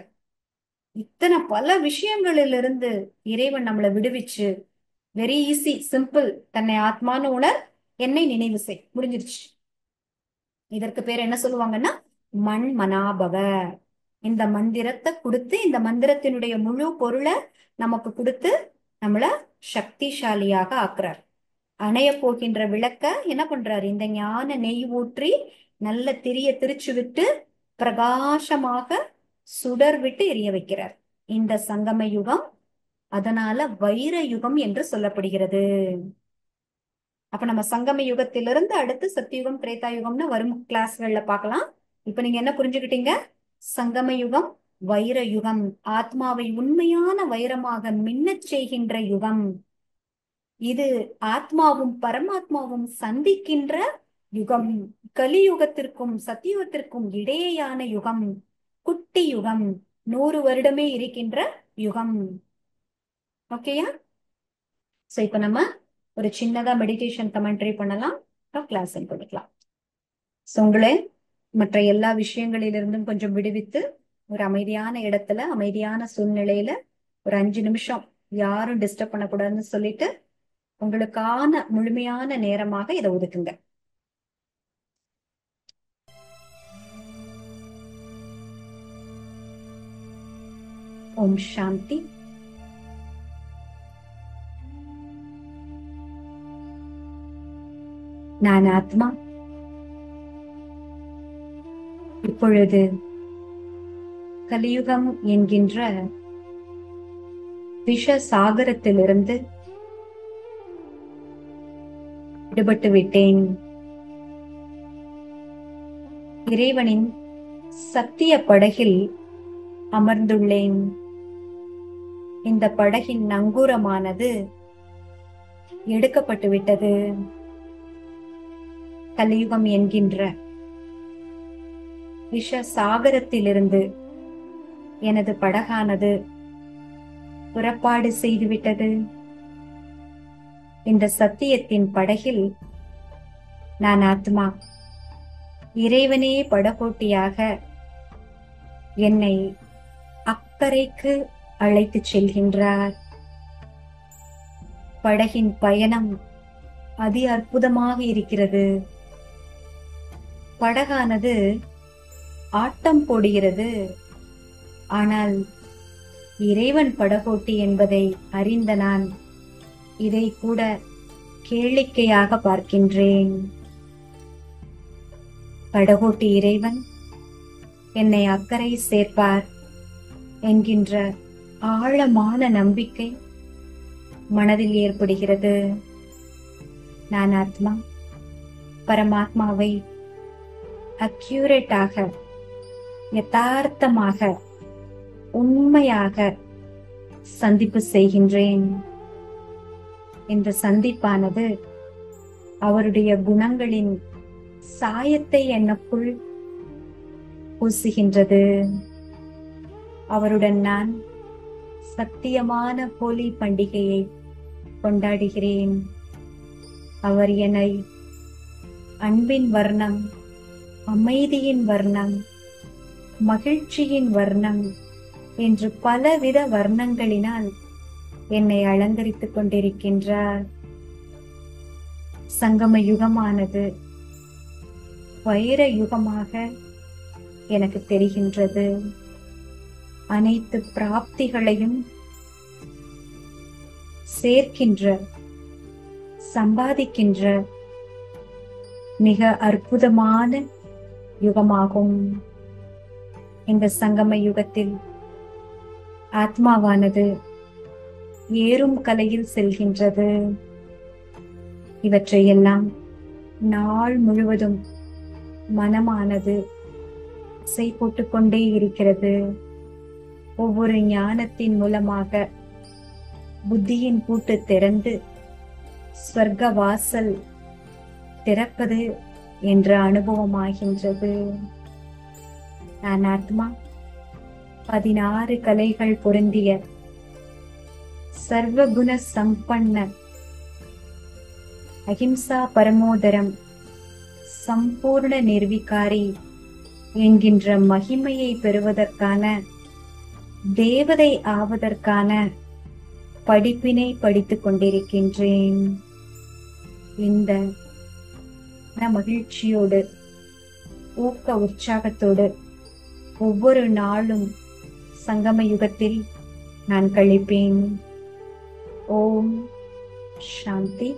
S1: இத்தனை பல விஷயங்களிலிருந்து இறைவன் நம்மளை விடுவிச்சு வெரி ஈஸி சிம்பிள், தன்னை ஆத்மான உணர், என்னை நினைவு செய், முடிஞ்சிருச்சு. இதற்கு பேர் என்ன சொல்லுவாங்கன்னா மண் மனாபவ. இந்த மந்திரத்தை கொடுத்து, இந்த மந்திரத்தினுடைய முழு பொருளை நமக்கு கொடுத்து நம்மள சக்திசாலியாக ஆக்குறார். அணைய போகின்ற விளக்க என்ன பண்றாரு? இந்த ஞான நெய் ஊற்றி நல்ல திரிய திரிச்சு விட்டு பிரகாசமாக சுடர் விட்டு எரிய வைக்கிறார். இந்த சங்கம யுகம் அதனால வைர யுகம் என்று சொல்லப்படுகிறது. அப்ப நம்ம சங்கம யுகத்திலிருந்து அடுத்து சத்தியுகம் திரேதா யுகம்னு வரும் கிளாஸ்கள்ல பார்க்கலாம். இப்ப நீங்க என்ன புரிஞ்சுக்கிட்டீங்க? சங்கம யுகம் வைர யுகம், ஆத்மாவை உண்மையான வைரமாக மின்னச் செய்கின்ற யுகம். இது ஆத்மாவும் பரமாத்மாவும் சந்திக்கின்ற யுகம். கலியுகத்திற்கும் சத்தியுகத்திற்கும் இடையேயான யுகம், குட்டி யுகம், 100 வருடமே இருக்கின்ற யுகம். ஓகேயா? சோ இப்ப நம்ம ஒரு சின்னதா மெடிடேஷன் கமெண்ட்ரி பண்ணலாம், கிளாஸ் பண்ணிக்கலாம். சோ உங்களை மற்ற எல்லா விஷயங்களிலிருந்தும் கொஞ்சம் விடுவித்து ஒரு அமைதியான இடத்துல, அமைதியான சூழ்நிலையில ஒரு 5 நிமிஷம் யாரும் டிஸ்டர்ப் பண்ணக்கூடாதுன்னு சொல்லிட்டு உங்களுக்கான முழுமையான நேரமாக இதை ஒதுக்குங்க. ஓம் சாந்தி. நான் ஆத்மா இப்பொழுது கலியுகம் என்கின்ற விஷ சாகரத்திலிருந்து விடுபட்டு விட்டேன். இறைவனின் சத்திய படகில் அமர்ந்துள்ளேன். இந்த படகின் நங்கூரமானது எடுக்கப்பட்டு விட்டது. கலியுகம் என்கின்ற விஷ சாகரத்திலிருந்து எனது படகானது புறப்பாடு செய்துவிட்டது. இந்த சத்தியத்தின் படகில் நான் ஆத்மா, இறைவனே படகோட்டியாக என்னை அக்கறைக்கு அழைத்து செல்கின்றார். படகின் பயணம் அதி அற்புதமாக இருக்கிறது. படகானது ஆட்டம் போடுகிறது. ஆனால் இறைவன் படகோட்டி என்பதை அறிந்த நான் இதை கூட கேளிக்கையாக பார்க்கின்றேன். படகோட்டி இறைவன் என்னை அக்கறை சேர்ப்பார் என்கின்ற ஆழமான நம்பிக்கை மனதில் ஏற்படுகிறது. நான் ஆத்மா பரமாத்மாவை அக்யூரேட்டாக, யதார்த்தமாக, உண்மையாக சந்திப்பு செய்கின்றேன். இந்த சந்திப்பானது அவருடைய குணங்களின் சாயத்தை எனக்குள் பூசுகின்றது. அவருடன் நான் சத்தியமான ஹோலி பண்டிகையை கொண்டாடுகிறேன். அவர் என்னை அன்பின் வர்ணம், அமைதியின் வர்ணம், மகிழ்ச்சியின் வர்ணம் என்று பலவித வர்ணங்களினால் என்னை அலங்கரித்துக் கொண்டிருக்கின்றார். சங்கம யுகமானது வைர யுகமாக எனக்கு தெரிகின்றது. அனைத்து பிராப்திகளையும் சேர்க்கின்ற, சம்பாதிக்கின்ற மிக அற்புதமான யுகமாகும். இந்த சங்கம யுகத்தில் ஆத்மாவானது ஏறும் கலையில் செல்கின்றது. இவற்றையெல்லாம் நாள் முழுவதும் மனமானது இசை போட்டுக்கொண்டே இருக்கிறது. ஒவ்வொரு ஞானத்தின் மூலமாக புத்தியின் பூட்டு திறந்து ஸ்வர்க்க வாசல் திறப்பது என்ற அனுபவமாகின்றது. நான் ஆத்மா 16 கலைகள் பொருந்திய சர்வகுண சம்பன்ன அஹிம்சா பரமோதரம் சம்பூர்ண நிர்விகாரி என்கின்ற மகிமையை பெறுவதற்கான, தேவதை ஆவதற்கான படிப்பினை படித்துக் கொண்டிருக்கின்றேன். இந்த மகிழ்ச்சியோடு, ஊக்க உற்சாகத்தோடு ஒவ்வொரு நாளும் சங்கம யுகத்தில் நான் கழிப்பேன். ஓம் சாந்தி,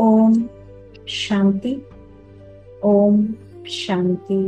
S1: ஓம் சாந்தி, ஓம் சாந்தி.